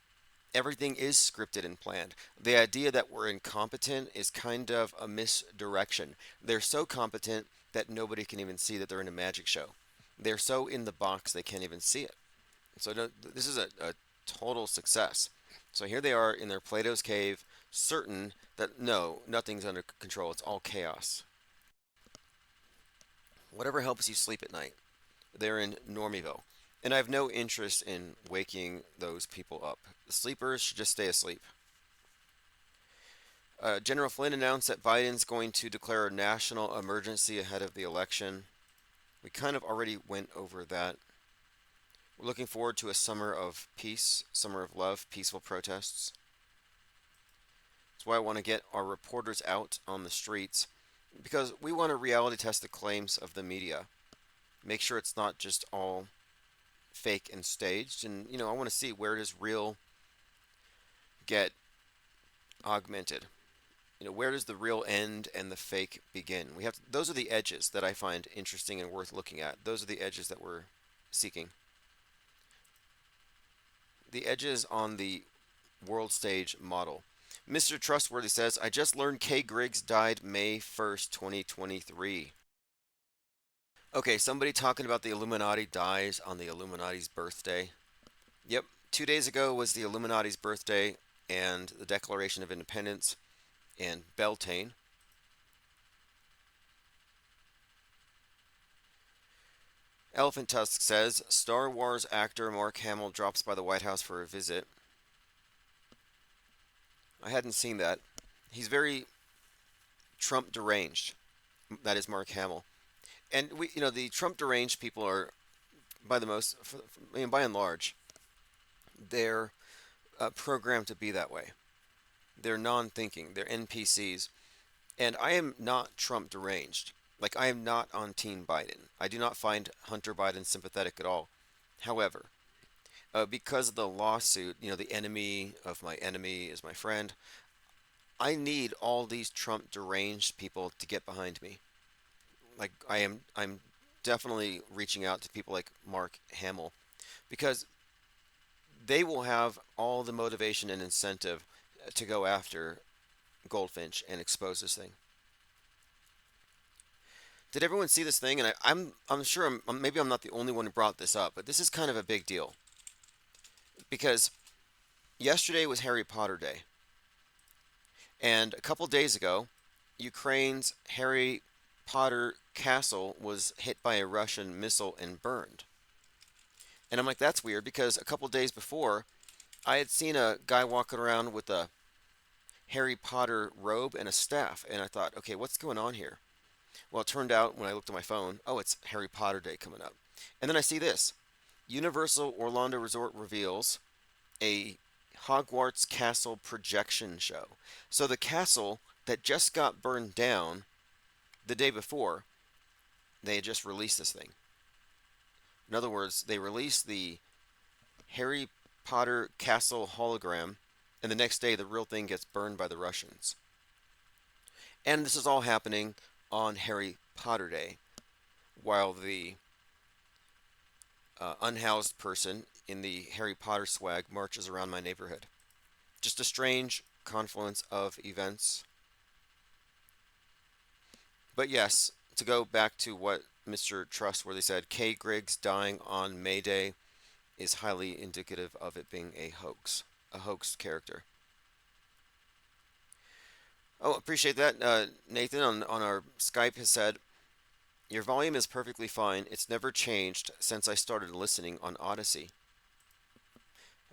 Everything is scripted and planned. The idea that we're incompetent is kind of a misdirection. They're so competent that nobody can even see that they're in a magic show. They're so in the box they can't even see it. So this is a total success. So here they are in their Plato's cave, certain that no, nothing's under control. It's all chaos. Whatever helps you sleep at night. They're in Normiville. And I have no interest in waking those people up. The sleepers should just stay asleep. General Flynn announced that Biden's going to declare a national emergency ahead of the election. We kind of already went over that. We're looking forward to a summer of peace, summer of love, peaceful protests. That's why I want to get our reporters out on the streets, because we want to reality test the claims of the media. Make sure it's not just all fake and staged. And, I want to see, where does real get augmented? Where does the real end and the fake begin? Those are the edges that I find interesting and worth looking at. Those are the edges that we're seeking. The edges on the world stage model. Mr. Trustworthy says, I just learned Kay Griggs died May 1st, 2023. Okay, somebody talking about the Illuminati dies on the Illuminati's birthday. Yep, 2 days ago was the Illuminati's birthday and the Declaration of Independence and Beltane. Elephant Tusk says, Star Wars actor Mark Hamill drops by the White House for a visit. I hadn't seen that. He's very Trump deranged. That is Mark Hamill. And the Trump deranged people are, by and large, they're programmed to be that way. They're non-thinking. They're NPCs. And I am not Trump deranged. Like, I am not on Team Biden. I do not find Hunter Biden sympathetic at all. However, because of the lawsuit, the enemy of my enemy is my friend, I need all these Trump deranged people to get behind me. Like, I'm definitely reaching out to people like Mark Hamill, because they will have all the motivation and incentive to go after Goldfinch and expose this thing. Did everyone see this thing? And I'm sure maybe I'm not the only one who brought this up, but this is kind of a big deal, because yesterday was Harry Potter Day, and a couple days ago, Ukraine's Harry Potter castle was hit by a Russian missile and burned. And I'm like, that's weird, because a couple days before, I had seen a guy walking around with a Harry Potter robe and a staff, and I thought, okay, what's going on here? Well, it turned out when I looked at my phone, oh, it's Harry Potter Day coming up. And then I see this. Universal Orlando Resort reveals a Hogwarts Castle projection show. So the castle that just got burned down the day before, they had just released this thing. In other words, they released the Harry Potter Castle hologram, and the next day the real thing gets burned by the Russians. And this is all happening on Harry Potter Day, while the unhoused person in the Harry Potter swag marches around my neighborhood. Just a strange confluence of events. But yes, to go back to what Mr. Trustworthy said, Kay Griggs dying on May Day is highly indicative of it being a hoax character. Oh, appreciate that. Nathan on our Skype has said, your volume is perfectly fine. It's never changed since I started listening on Odyssey.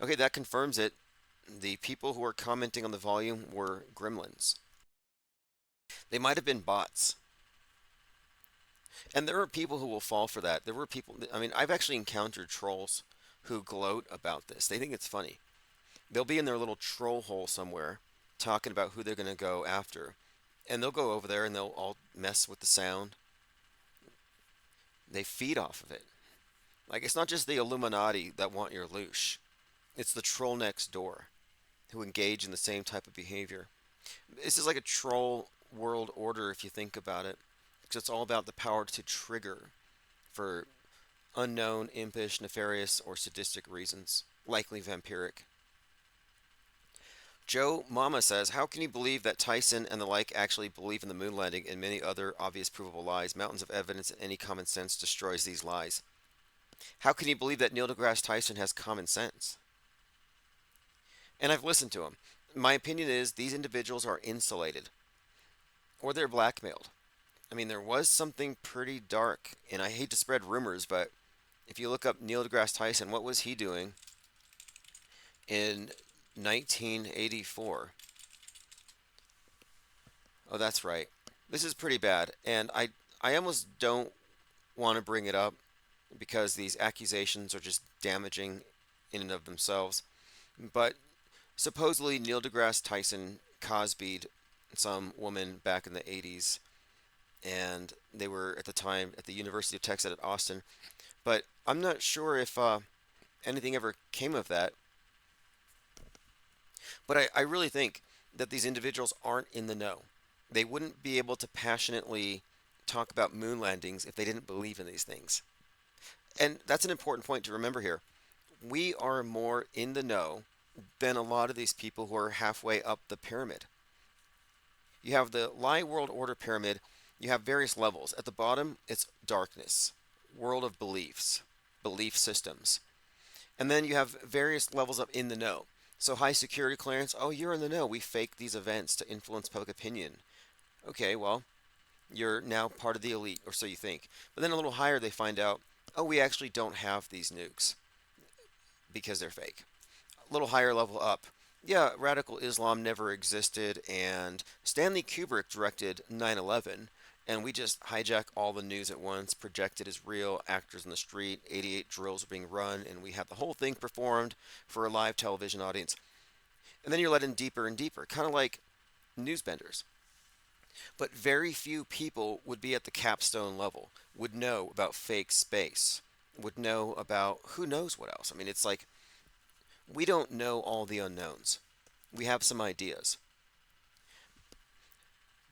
Okay, that confirms it. The people who were commenting on the volume were gremlins. They might have been bots. And there are people who will fall for that. There were people, I've actually encountered trolls who gloat about this. They think it's funny. They'll be in their little troll hole somewhere talking about who they're going to go after. And they'll go over there and they'll all mess with the sound. They feed off of it. Like, it's not just the Illuminati that want your loosh. It's the troll next door who engage in the same type of behavior. This is like a troll world order if you think about it. Because it's all about the power to trigger for unknown, impish, nefarious, or sadistic reasons, likely vampiric. Joe Mama says, how can you believe that Tyson and the like actually believe in the moon landing and many other obvious provable lies? Mountains of evidence and any common sense destroys these lies. How can you believe that Neil deGrasse Tyson has common sense? And I've listened to him. My opinion is these individuals are insulated or they're blackmailed. I mean, there was something pretty dark, and I hate to spread rumors, but if you look up Neil deGrasse Tyson, what was he doing in 1984? Oh, that's right. This is pretty bad, and I almost don't want to bring it up because these accusations are just damaging in and of themselves. But supposedly Neil deGrasse Tyson Cosby'd some woman back in the 80s, and they were at the time at the University of Texas at Austin. But I'm not sure if anything ever came of that. But I really think that these individuals aren't in the know. They wouldn't be able to passionately talk about moon landings if they didn't believe in these things. And that's an important point to remember here. We are more in the know than a lot of these people who are halfway up the pyramid. You have the Lie World Order pyramid. You have various levels. At the bottom, it's darkness, world of beliefs, belief systems. And then you have various levels of in the know. So high security clearance, oh, you're in the know. We fake these events to influence public opinion. Okay, well, you're now part of the elite, or so you think. But then a little higher, they find out, oh, we actually don't have these nukes because they're fake. A little higher level up, yeah, radical Islam never existed, and Stanley Kubrick directed 9/11, and we just hijack all the news at once, project it as real, actors in the street, 88 drills are being run, and we have the whole thing performed for a live television audience. And then you're let in deeper and deeper, kind of like newsbenders. But very few people would be at the capstone level, would know about fake space, would know about who knows what else. I mean, it's like we don't know all the unknowns. We have some ideas.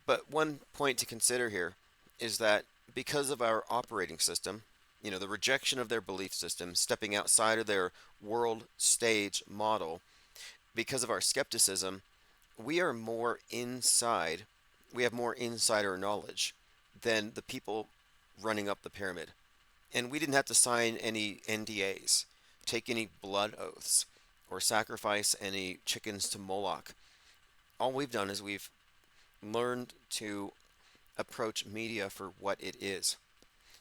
But one point to consider here is that because of our operating system, the rejection of their belief system, stepping outside of their world stage model, because of our skepticism, we are more inside, we have more insider knowledge than the people running up the pyramid. And we didn't have to sign any NDAs, take any blood oaths, or sacrifice any chickens to Moloch. All we've done is we've learned to approach media for what it is.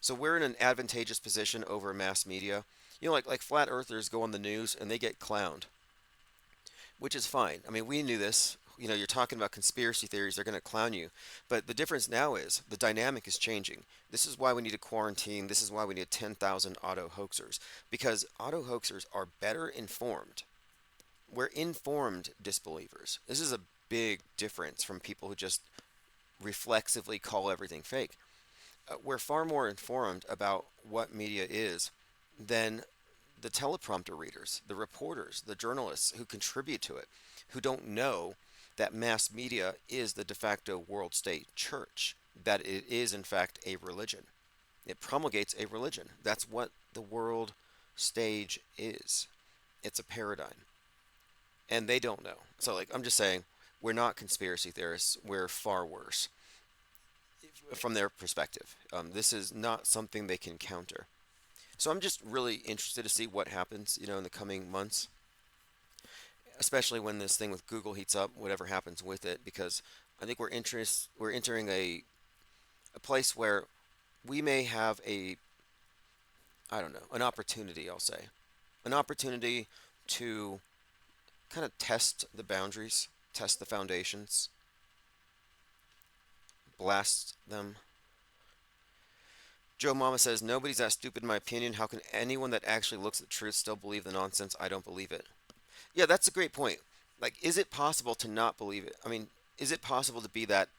So we're in an advantageous position over mass media. Like flat earthers go on the news and they get clowned, which is fine. I mean, we knew this. You're talking about conspiracy theories, they're going to clown you. But the difference now is the dynamic is changing. This is why we need to quarantine. This is why we need 10,000 auto hoaxers, because auto hoaxers are better informed. We're informed disbelievers. This is a big difference from people who just reflexively call everything fake. We're far more informed about what media is than the teleprompter readers, the reporters, the journalists who contribute to it, who don't know that mass media is the de facto world state church, that it is in fact a religion. It promulgates a religion. That's what the world stage is. It's a paradigm. And they don't know. So I'm just saying, we're not conspiracy theorists. We're far worse from their perspective. This is not something they can counter. So I'm just really interested to see what happens, in the coming months, especially when this thing with Google heats up, whatever happens with it, because I think we're entering a place where we may have an opportunity, I'll say, an opportunity to kind of test the boundaries, test the foundations, blast them. Joe Mama says, nobody's that stupid in my opinion. How can anyone that actually looks at the truth still believe the nonsense? I don't believe it. Yeah, that's a great point. Is it possible to not believe it? I mean, is it possible to be that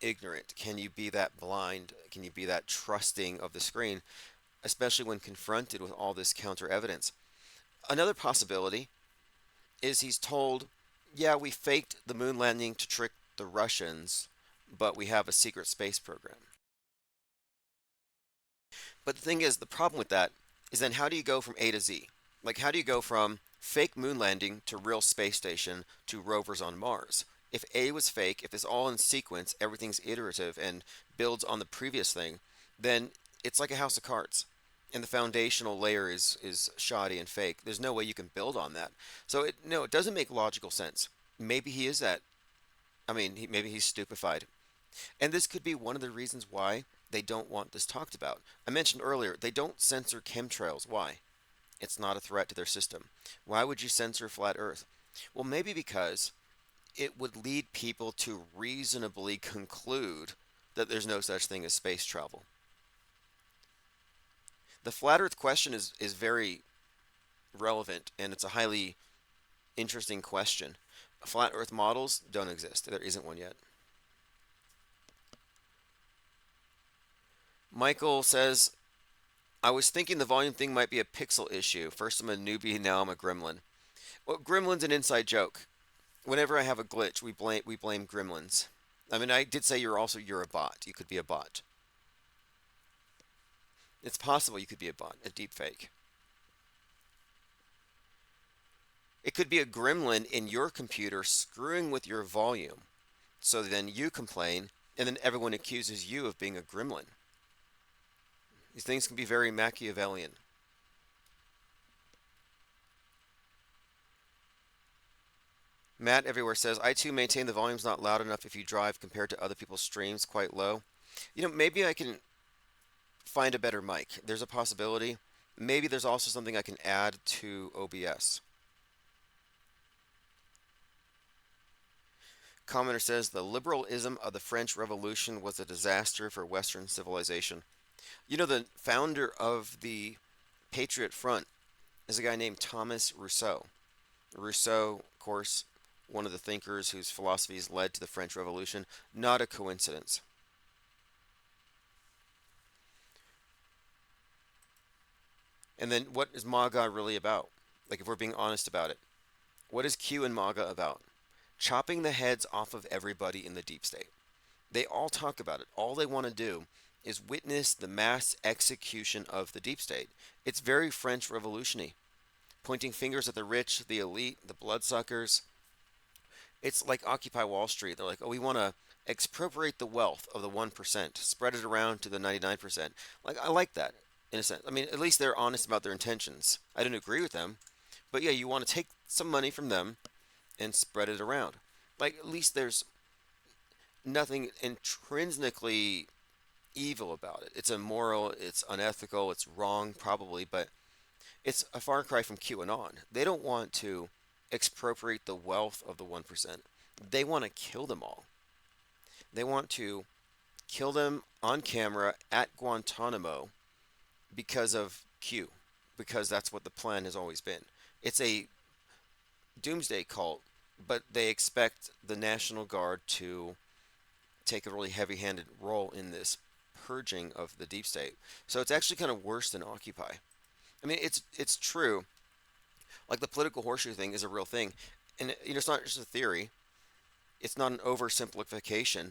ignorant? Can you be that blind? Can you be that trusting of the screen, especially when confronted with all this counter evidence? Another possibility is he's told, yeah, we faked the moon landing to trick the Russians, but we have a secret space program. But the thing is, the problem with that is then how do you go from A to Z? How do you go from fake moon landing to real space station to rovers on Mars. If A was fake, if it's all in sequence, everything's iterative and builds on the previous thing, then it's like a house of cards. And the foundational layer is shoddy and fake. There's no way you can build on that. So it doesn't make logical sense. Maybe he is that. I mean, maybe he's stupefied. And this could be one of the reasons why they don't want this talked about. I mentioned earlier, they don't censor chemtrails. Why? It's not a threat to their system. Why would you censor flat Earth? Well, maybe because it would lead people to reasonably conclude that there's no such thing as space travel. The flat Earth question is very relevant, and it's a highly interesting question. Flat Earth models don't exist. There isn't one yet. Michael says, I was thinking the volume thing might be a pixel issue. First I'm a newbie, now I'm a gremlin. Well, gremlin's an inside joke. Whenever I have a glitch, we blame gremlins. I mean, I did say you're a bot. You could be a bot. It's possible you could be a bot, a deep fake. It could be a gremlin in your computer screwing with your volume. So then you complain, and then everyone accuses you of being a gremlin. These things can be very Machiavellian. Matt everywhere says, I too maintain the volume's not loud enough if you drive compared to other people's streams, quite low. Maybe I can find a better mic. There's a possibility. Maybe there's also something I can add to OBS. Commenter says, the liberalism of the French Revolution was a disaster for Western civilization. The founder of the Patriot Front is a guy named Thomas Rousseau. Rousseau, of course, one of the thinkers whose philosophies led to the French Revolution. Not a coincidence. And then what is MAGA really about? Like, if we're being honest about it. What is Q and MAGA about? Chopping the heads off of everybody in the deep state. They all talk about it. All they want to do is witness the mass execution of the deep state. It's very French revolutionary, pointing fingers at the rich, the elite, the bloodsuckers. It's like Occupy Wall Street. They're like, oh, we want to expropriate the wealth of the 1%, spread it around to the 99%. Like, I like that, in a sense. I mean, at least they're honest about their intentions. I don't agree with them, but yeah, you want to take some money from them and spread it around. Like, at least there's nothing intrinsically evil about it. It's immoral, it's unethical, it's wrong probably, but it's a far cry from QAnon. They don't want to expropriate the wealth of the 1%. They want to kill them all. They want to kill them on camera at Guantanamo because of Q, because that's what the plan has always been. It's a doomsday cult, but they expect the National Guard to take a really heavy-handed role in this purging of the deep state. So it's actually kind of worse than Occupy. I mean, it's true. Like, the political horseshoe thing is a real thing. And it's not just a theory. It's not an oversimplification.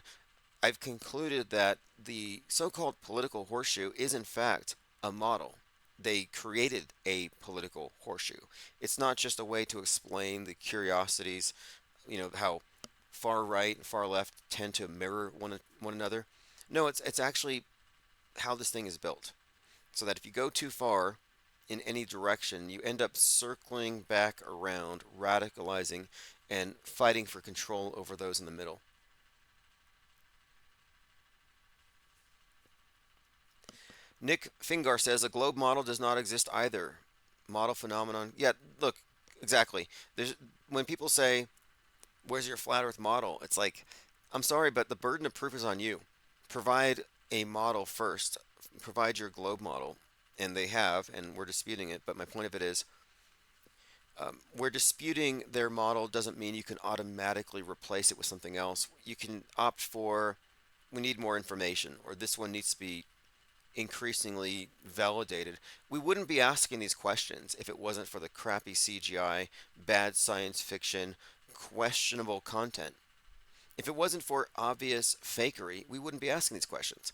I've concluded that the so-called political horseshoe is in fact a model. They created a political horseshoe. It's not just a way to explain the curiosities, how far right and far left tend to mirror one another. No, it's actually how this thing is built. So that if you go too far in any direction, you end up circling back around, radicalizing, and fighting for control over those in the middle. Nick Fingar says a globe model does not exist either. Model phenomenon. Yeah, look, exactly. When people say, where's your flat earth model? It's like, I'm sorry, but the burden of proof is on you. Provide a model first. Provide your globe model. And they have, and we're disputing it. But my point of it is, we're disputing their model doesn't mean you can automatically replace it with something else. You can opt for, we need more information, or this one needs to be increasingly validated. We wouldn't be asking these questions if it wasn't for the crappy CGI, bad science fiction, questionable content. If it wasn't for obvious fakery, we wouldn't be asking these questions.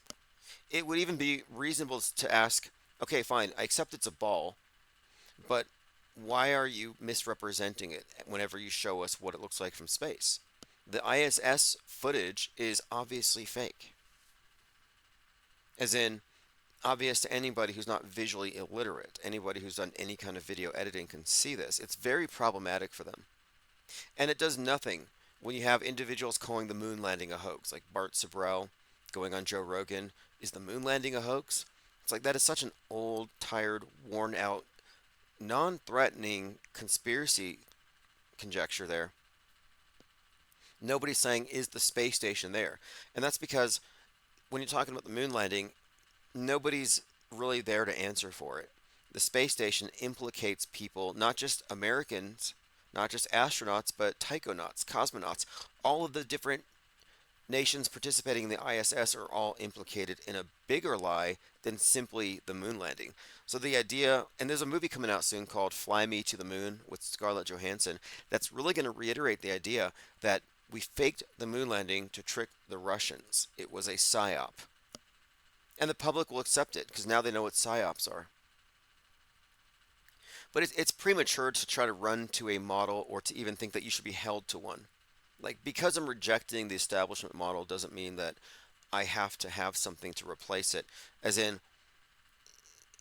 It would even be reasonable to ask, okay, fine, I accept it's a ball, but why are you misrepresenting it whenever you show us what it looks like from space? The ISS footage is obviously fake. As in, obvious to anybody who's not visually illiterate. Anybody who's done any kind of video editing can see this. It's very problematic for them. And it does nothing when you have individuals calling the moon landing a hoax, like Bart Sibrel going on Joe Rogan. Is the moon landing a hoax? It's like that is such an old, tired, worn out, non threatening conspiracy conjecture there. Nobody's saying, is the space station there? And that's because when you're talking about the moon landing, nobody's really there to answer for it. The space station implicates people, not just Americans, not just astronauts, but taikonauts, cosmonauts. All of the different nations participating in the ISS are all implicated in a bigger lie than simply the moon landing. So the idea, and there's a movie coming out soon called Fly Me to the Moon with Scarlett Johansson, that's really going to reiterate the idea that we faked the moon landing to trick the Russians. It was a psyop. And the public will accept it because now they know what psyops are. But it's premature to try to run to a model or to even think that you should be held to one. Like, because I'm rejecting the establishment model doesn't mean that I have to have something to replace it. As in,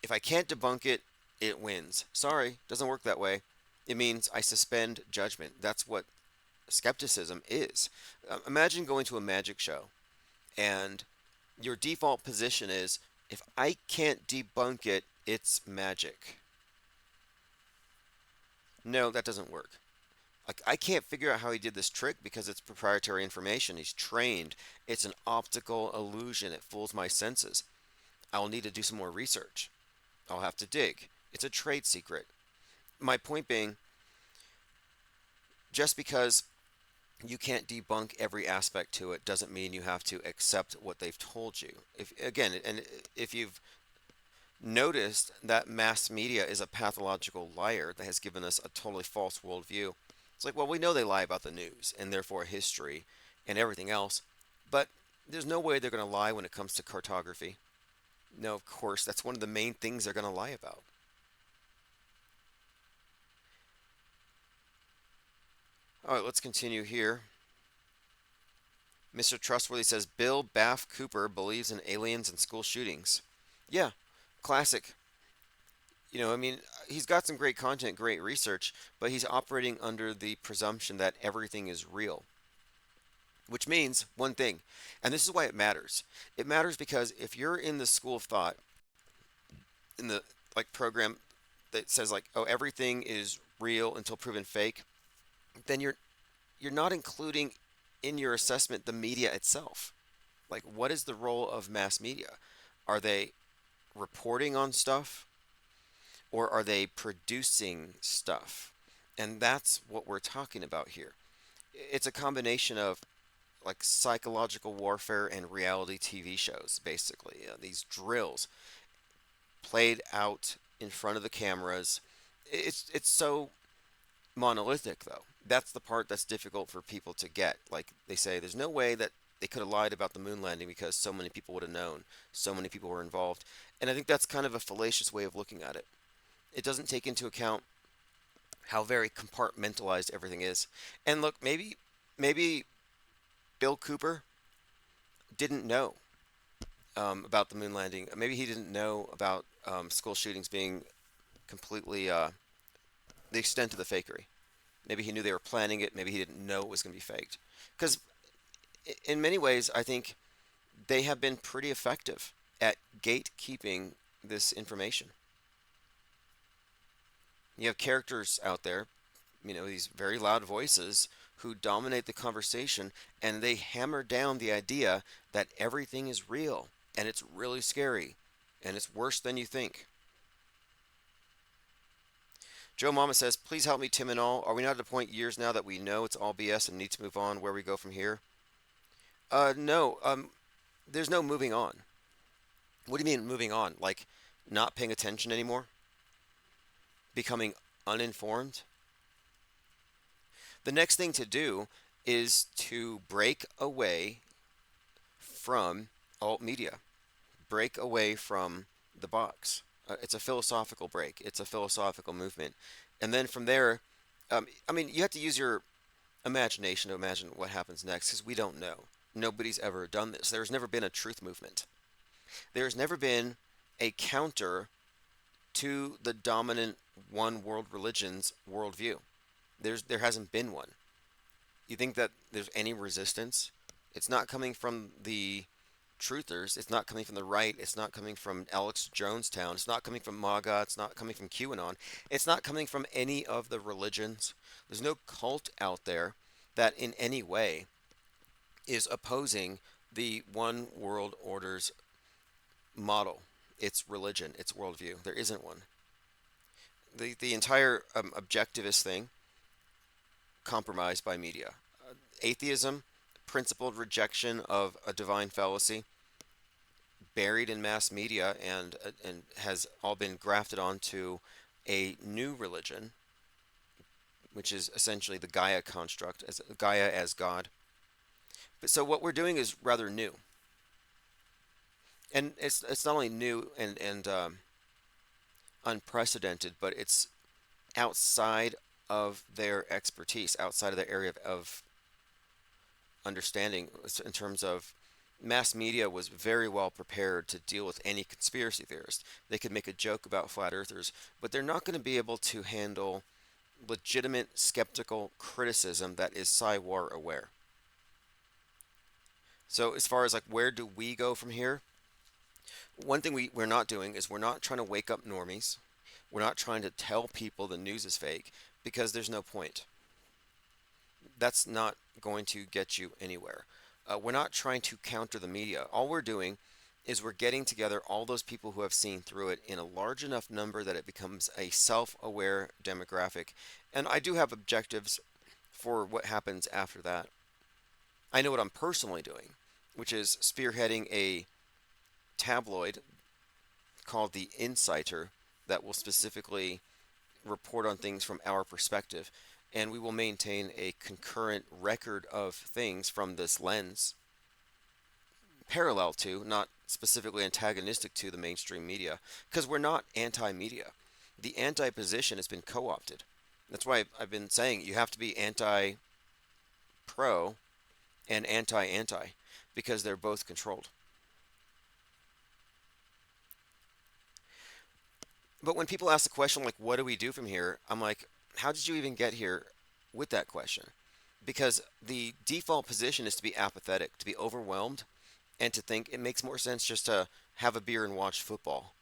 if I can't debunk it, it wins. Sorry, doesn't work that way. It means I suspend judgment. That's what skepticism is. Imagine going to a magic show and your default position is, if I can't debunk it, it's magic. No, that doesn't work. Like, I can't figure out how he did this trick because it's proprietary information. He's trained. It's an optical illusion. It fools my senses. I'll need to do some more research. I'll have to dig. It's a trade secret. My point being, just because you can't debunk every aspect to it doesn't mean you have to accept what they've told you. If you've noticed that mass media is a pathological liar that has given us a totally false worldview, it's like, well, we know they lie about the news and therefore history and everything else, but there's no way they're going to lie when it comes to cartography. No, of course, that's one of the main things they're going to lie about. All right, let's continue here. Mr. Trustworthy says Bill Baff Cooper believes in aliens and school shootings. Yeah, classic. I mean, he's got some great content, great research, but he's operating under the presumption that everything is real. Which means one thing, and this is why it matters. It matters because if you're in the school of thought, in the program that says oh, everything is real until proven fake, then you're not including in your assessment the media itself. Like, what is the role of mass media? Are they reporting on stuff, or are they producing stuff? And that's what we're talking about here. It's a combination of psychological warfare and reality TV shows, basically. These drills played out in front of the cameras. It's so monolithic, though. That's the part that's difficult for people to get. Like they say, there's no way that they could have lied about the moon landing because so many people would have known, so many people were involved. And I think that's kind of a fallacious way of looking at it. It doesn't take into account how very compartmentalized everything is. And look, maybe Bill Cooper didn't know about the moon landing. Maybe he didn't know about school shootings being completely the extent of the fakery. Maybe he knew they were planning it. Maybe he didn't know it was going to be faked. Because in many ways, I think they have been pretty effective at gatekeeping this information. You have characters out there, these very loud voices who dominate the conversation, and they hammer down the idea that everything is real, and it's really scary, and it's worse than you think. Joe Mama says, please help me, Tim and all. Are we not at a point years now that we know it's all BS and need to move on? Where we go from here? No. There's no moving on. What do you mean moving on? Like not paying attention anymore? Becoming uninformed? The next thing to do is to break away from alt media. Break away from the box. It's a philosophical break. It's a philosophical movement, and then from there, I mean, you have to use your imagination to imagine what happens next because we don't know. Nobody's ever done this. There's never been a truth movement. There's never been a counter to the dominant one world religion's worldview. There hasn't been one. You think that there's any resistance? It's not coming from the truthers. It's not coming from the right. It's not coming from Alex Jonestown. It's not coming from MAGA. It's not coming from QAnon. It's not coming from any of the religions. There's no cult out there that in any way is opposing the one world order's model, its religion, its worldview. There isn't one. The entire objectivist thing compromised by media. Atheism, principled rejection of a divine fallacy, buried in mass media and has all been grafted onto a new religion, which is essentially the Gaia construct, as Gaia as God. But so what we're doing is rather new, and it's not only new and unprecedented, but it's outside of their expertise, outside of their area of understanding in terms of mass media was very well prepared to deal with any conspiracy theorist. They could make a joke about flat earthers, but they're not going to be able to handle legitimate skeptical criticism that is Psy-War aware. So as far as like where do we go from here? One thing we're not doing is we're not trying to wake up normies. We're not trying to tell people the news is fake because there's no point. That's not going to get you anywhere. We're not trying to counter the media. All we're doing is we're getting together all those people who have seen through it in a large enough number that it becomes a self-aware demographic. And I do have objectives for what happens after that. I know what I'm personally doing, which is spearheading a tabloid called The Insider that will specifically report on things from our perspective. And we will maintain a concurrent record of things from this lens, parallel to, not specifically antagonistic to the mainstream media, because we're not anti-media. The anti-position has been co-opted. That's why I've been saying you have to be anti-pro and anti-anti, because they're both controlled. But when people ask the question, like, what do we do from here? I'm like, how did you even get here with that question? Because the default position is to be apathetic, to be overwhelmed, and to think it makes more sense just to have a beer and watch football.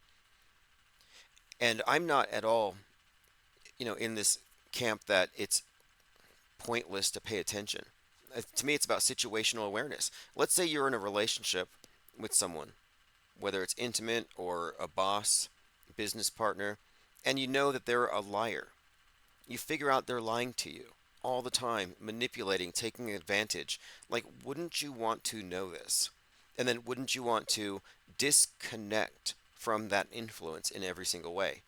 And I'm not at all, in this camp that it's pointless to pay attention. To me, it's about situational awareness. Let's say you're in a relationship with someone, whether it's intimate or a boss, business partner, and you know that they're a liar. You figure out they're lying to you all the time, manipulating, taking advantage. Like, wouldn't you want to know this? And then wouldn't you want to disconnect from that influence in every single way?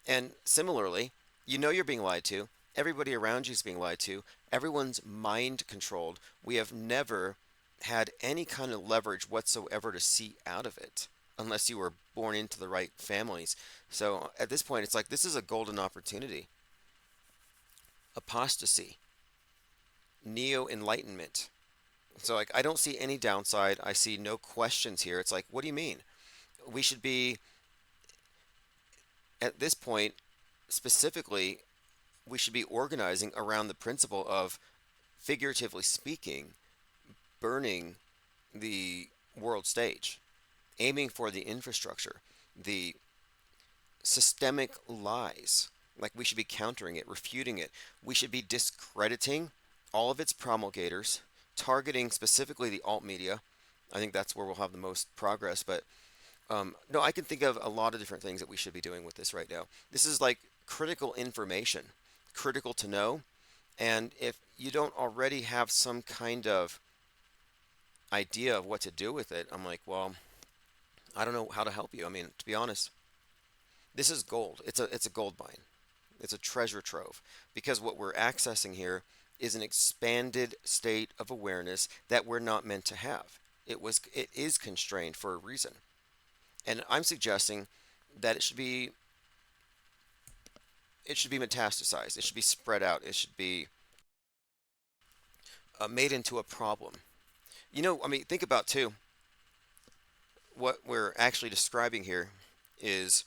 And similarly, you know you're being lied to. Everybody around you is being lied to. Everyone's mind controlled. We have never had any kind of leverage whatsoever to see out of it, unless you were born into the right families. So at this point, it's like this is a golden opportunity. Apostasy, neo-enlightenment. So like I don't see any downside. I see no questions here. It's like, what do you mean? We should be at this point specifically we should be organizing around the principle of, figuratively speaking, burning the world stage, aiming for the infrastructure, the systemic lies. Like we should be countering it, refuting it. We should be discrediting all of its promulgators, targeting specifically the alt media. I think that's where we'll have the most progress. But no, I can think of a lot of different things that we should be doing with this right now. This is like critical information, critical to know. And if you don't already have some kind of idea of what to do with it, I'm like, well, I don't know how to help you. I mean, to be honest, this is gold. It's a gold mine. It's a treasure trove, because what we're accessing here is an expanded state of awareness that we're not meant to have. It is constrained for a reason. And I'm suggesting that it should be metastasized. It should be spread out. It should be made into a problem. I mean, think about too what we're actually describing here is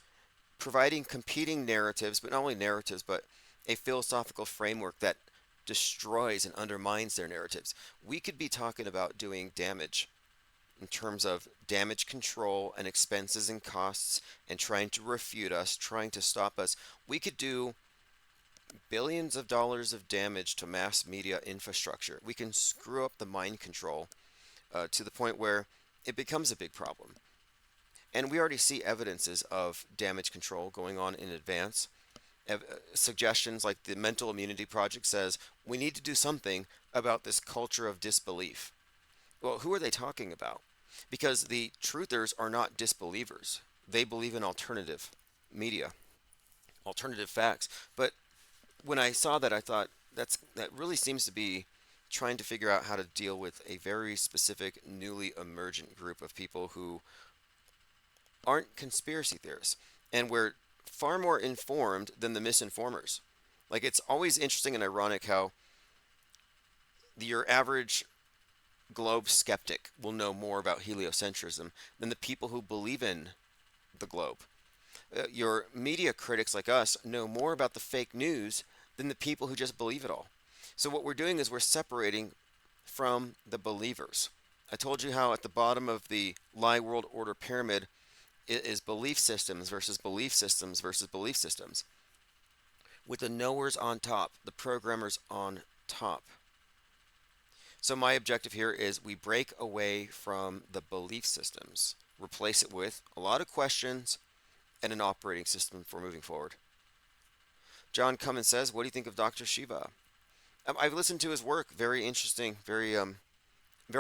providing competing narratives, but not only narratives, but a philosophical framework that destroys and undermines their narratives. We could be talking about doing damage in terms of damage control and expenses and costs and trying to refute us, trying to stop us. We could do billions of dollars of damage to mass media infrastructure. We can screw up the mind control to the point where it becomes a big problem. And we already see evidences of damage control going on in advance. Suggestions like the Mental Immunity Project says we need to do something about this culture of disbelief. Well, who are they talking about? Because the truthers are not disbelievers. They believe in alternative media, alternative facts. But when I saw that, I thought that really seems to be trying to figure out how to deal with a very specific, newly emergent group of people who aren't conspiracy theorists. And we're far more informed than the misinformers. Like, it's always interesting and ironic how your average globe skeptic will know more about heliocentrism than the people who believe in the globe. Your media critics like us know more about the fake news than the people who just believe it all. So what we're doing is we're separating from the believers. I told you how at the bottom of the lie world order pyramid it is belief systems versus belief systems versus belief systems, with the knowers on top, the programmers on top. So my objective here is we break away from the belief systems, replace it with a lot of questions and an operating system for moving forward. John Cummins says, what do you think of Dr. Shiva? I've listened to his work. Very interesting, very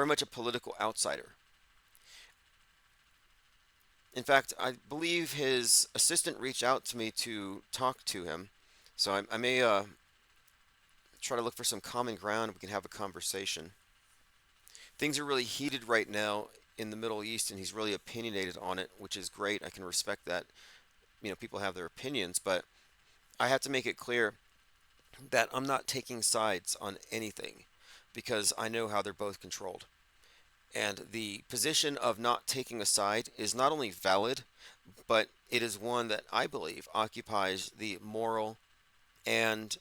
much a political outsider. In fact, I believe his assistant reached out to me to talk to him. So I may try to look for some common ground. We can have a conversation. Things are really heated right now in the Middle East, and he's really opinionated on it, which is great. I can respect that. People have their opinions, but I have to make it clear that I'm not taking sides on anything because I know how they're both controlled. And the position of not taking a side is not only valid, but it is one that I believe occupies the moral and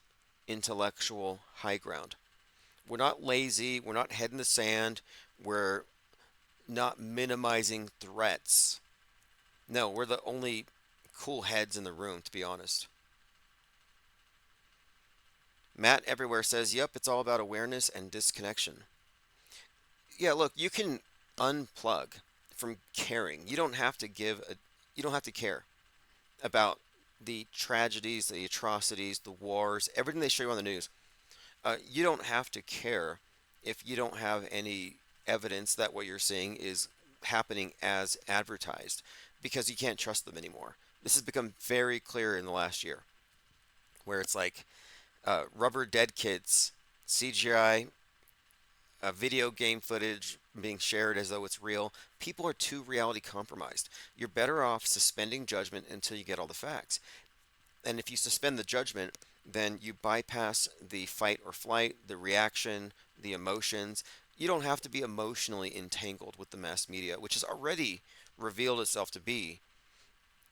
intellectual high ground. We're not lazy, we're not head in the sand, we're not minimizing threats. No, we're the only cool heads in the room, to be honest. Matt everywhere says, yep, it's all about awareness and disconnection. Yeah, look, you can unplug from caring. You don't have to care about the tragedies, the atrocities, the wars, everything they show you on the news. You don't have to care if you don't have any evidence that what you're seeing is happening as advertised, because you can't trust them anymore. This has become very clear in the last year, where it's like rubber dead kids, CGI, video game footage being shared as though it's real. People are too reality compromised. You're better off suspending judgment until you get all the facts. And if you suspend the judgment, then you bypass the fight or flight, the reaction, the emotions. You don't have to be emotionally entangled with the mass media, which has already revealed itself to be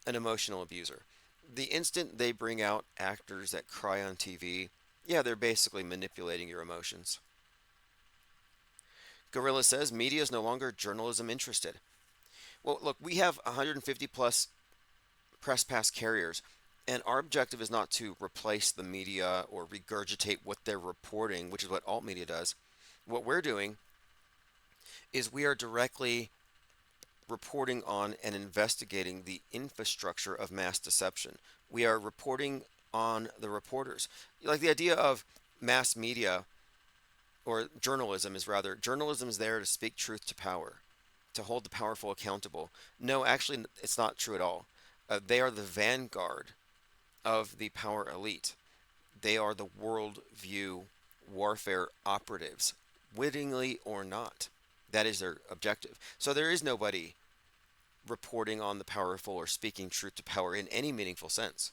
an emotional abuser. The instant they bring out actors that cry on TV, yeah, they're basically manipulating your emotions. Gorilla says media is no longer journalism interested. Well, look, we have 150 plus press pass carriers, and our objective is not to replace the media or regurgitate what they're reporting, which is what alt media does. What we're doing is we are directly reporting on and investigating the infrastructure of mass deception. We are reporting on the reporters. Like the idea of mass media, or journalism is there to speak truth to power, to hold the powerful accountable. No, actually, it's not true at all. They are the vanguard of the power elite. They are the worldview warfare operatives, wittingly or not. That is their objective. So there is nobody reporting on the powerful or speaking truth to power in any meaningful sense.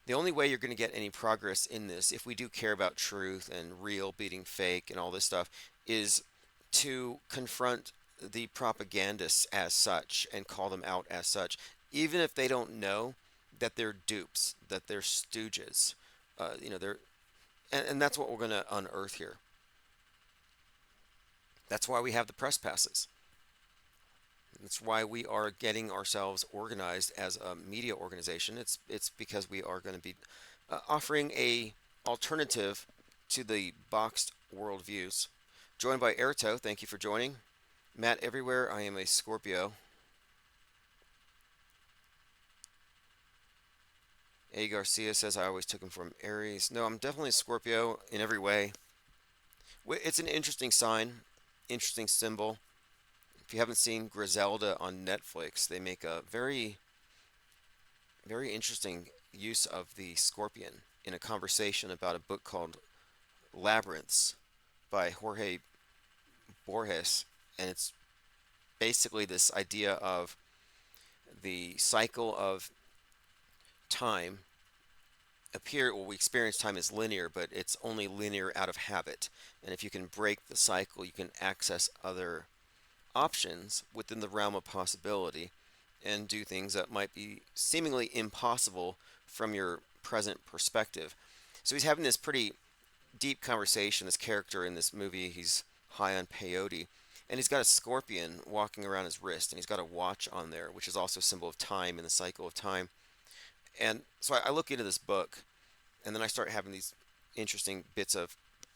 The only way you're going to get any progress in this, if we do care about truth and real beating fake and all this stuff, is to confront the propagandists as such and call them out as such, even if they don't know that they're dupes, that they're stooges. They're, and that's what we're going to unearth here. That's why we have the press passes. That's why we are getting ourselves organized as a media organization. It's because we are going to be offering a alternative to the boxed worldviews. Joined by Erto, thank you for joining. Matt everywhere, I am a Scorpio. A. Garcia says I always took him from Aries. No, I'm definitely a Scorpio in every way. It's an interesting sign, interesting symbol. If you haven't seen Griselda on Netflix, they make a very, very interesting use of the scorpion in a conversation about a book called Labyrinths by Jorge Borges. And it's basically this idea of the cycle of time we experience time as linear, but it's only linear out of habit. And if you can break the cycle, you can access other options within the realm of possibility and do things that might be seemingly impossible from your present perspective. So he's having this pretty deep conversation, this character in this movie. He's high on peyote, and he's got a scorpion walking around his wrist, and he's got a watch on there, which is also a symbol of time and the cycle of time. And so I look into this book, and then I start having these interesting bits of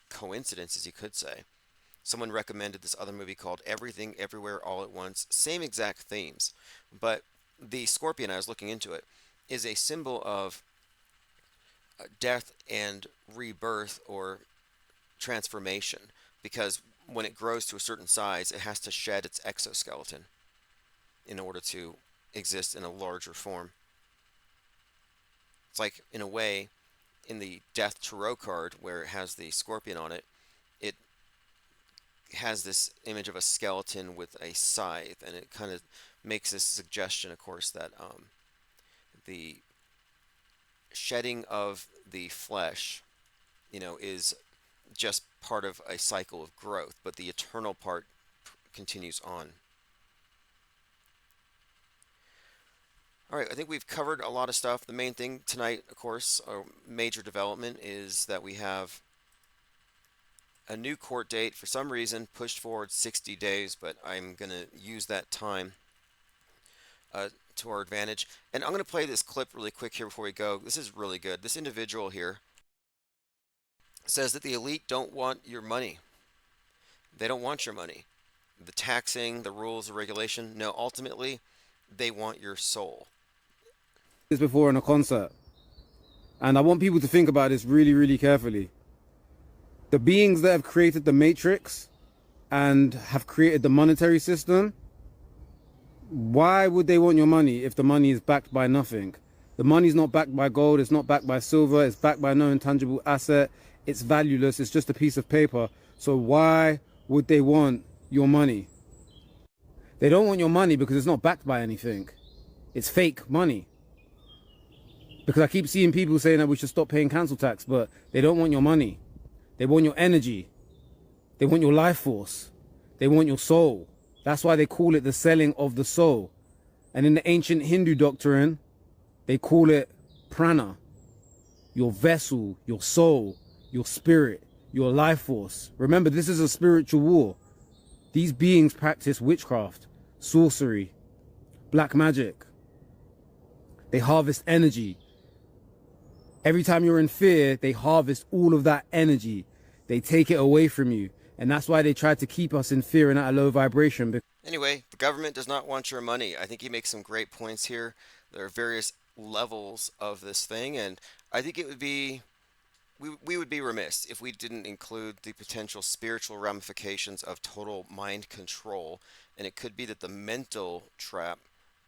coincidences, you could say. Someone recommended this other movie called Everything Everywhere All at Once. Same exact themes. But the scorpion, I was looking into it, is a symbol of death and rebirth or transformation. Because when it grows to a certain size, it has to shed its exoskeleton in order to exist in a larger form. It's like, in a way, in the Death Tarot card, where it has the scorpion on it, it has this image of a skeleton with a scythe, and it kind of makes this suggestion, of course, that the shedding of the flesh, is just part of a cycle of growth, but the eternal part continues on. All right, I think we've covered a lot of stuff. The main thing tonight, of course, a major development is that we have a new court date, for some reason pushed forward 60 days, but I'm going to use that time to our advantage. And I'm going to play this clip really quick here before we go. This is really good. This individual here says that the elite don't want your money. They don't want your money. The taxing, the rules, the regulation. No, ultimately, they want your soul. This before in a concert, and I want people to think about this really, really carefully. The beings that have created the matrix and have created the monetary system, why would they want your money if the money is backed by nothing? The money's not backed by gold, it's not backed by silver, it's backed by no intangible asset, it's valueless, it's just a piece of paper. So why would they want your money? They don't want your money because it's not backed by anything. It's fake money. Because I keep seeing people saying that we should stop paying council tax, but they don't want your money. They want your energy. They want your life force. They want your soul. That's why they call it the selling of the soul. And in the ancient Hindu doctrine, they call it prana. Your vessel, your soul, your spirit, your life force. Remember, this is a spiritual war. These beings practice witchcraft, sorcery, black magic. They harvest energy. Every time you're in fear, they harvest all of that energy. They take it away from you. And that's why they try to keep us in fear and at a low vibration. Anyway, the government does not want your money. I think he makes some great points here. There are various levels of this thing, and I think it would be, we would be remiss if we didn't include the potential spiritual ramifications of total mind control. And it could be that the mental trap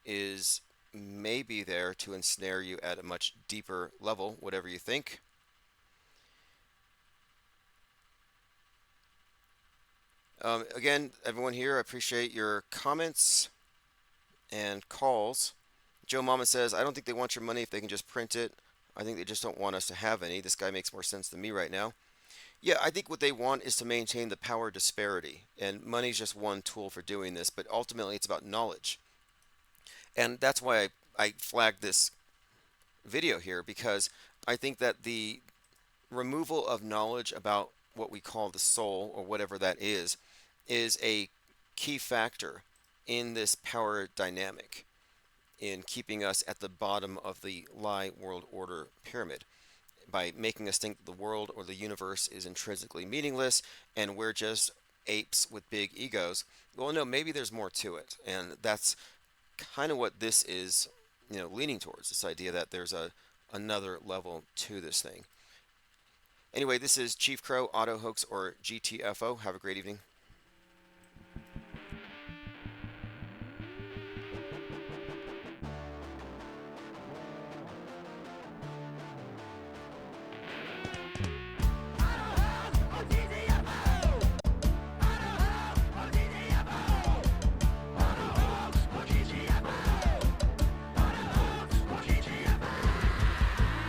is maybe there to ensnare you at a much deeper level, whatever you think. Again, everyone here, I appreciate your comments and calls. Joe Mama says, I don't think they want your money if they can just print it. I think they just don't want us to have any. This guy makes more sense than me right now. Yeah, I think what they want is to maintain the power disparity, and money's just one tool for doing this, but ultimately it's about knowledge. And that's why I flagged this video here, because I think that the removal of knowledge about what we call the soul, or whatever that is a key factor in this power dynamic, in keeping us at the bottom of the lie world order pyramid, by making us think the world or the universe is intrinsically meaningless and we're just apes with big egos. Well, no, maybe there's more to it, and that's kind of what this is, leaning towards, this idea that there's another level to this thing. Anyway, this is Chief Crow, Auto Hoax, or GTFO. Have a great evening.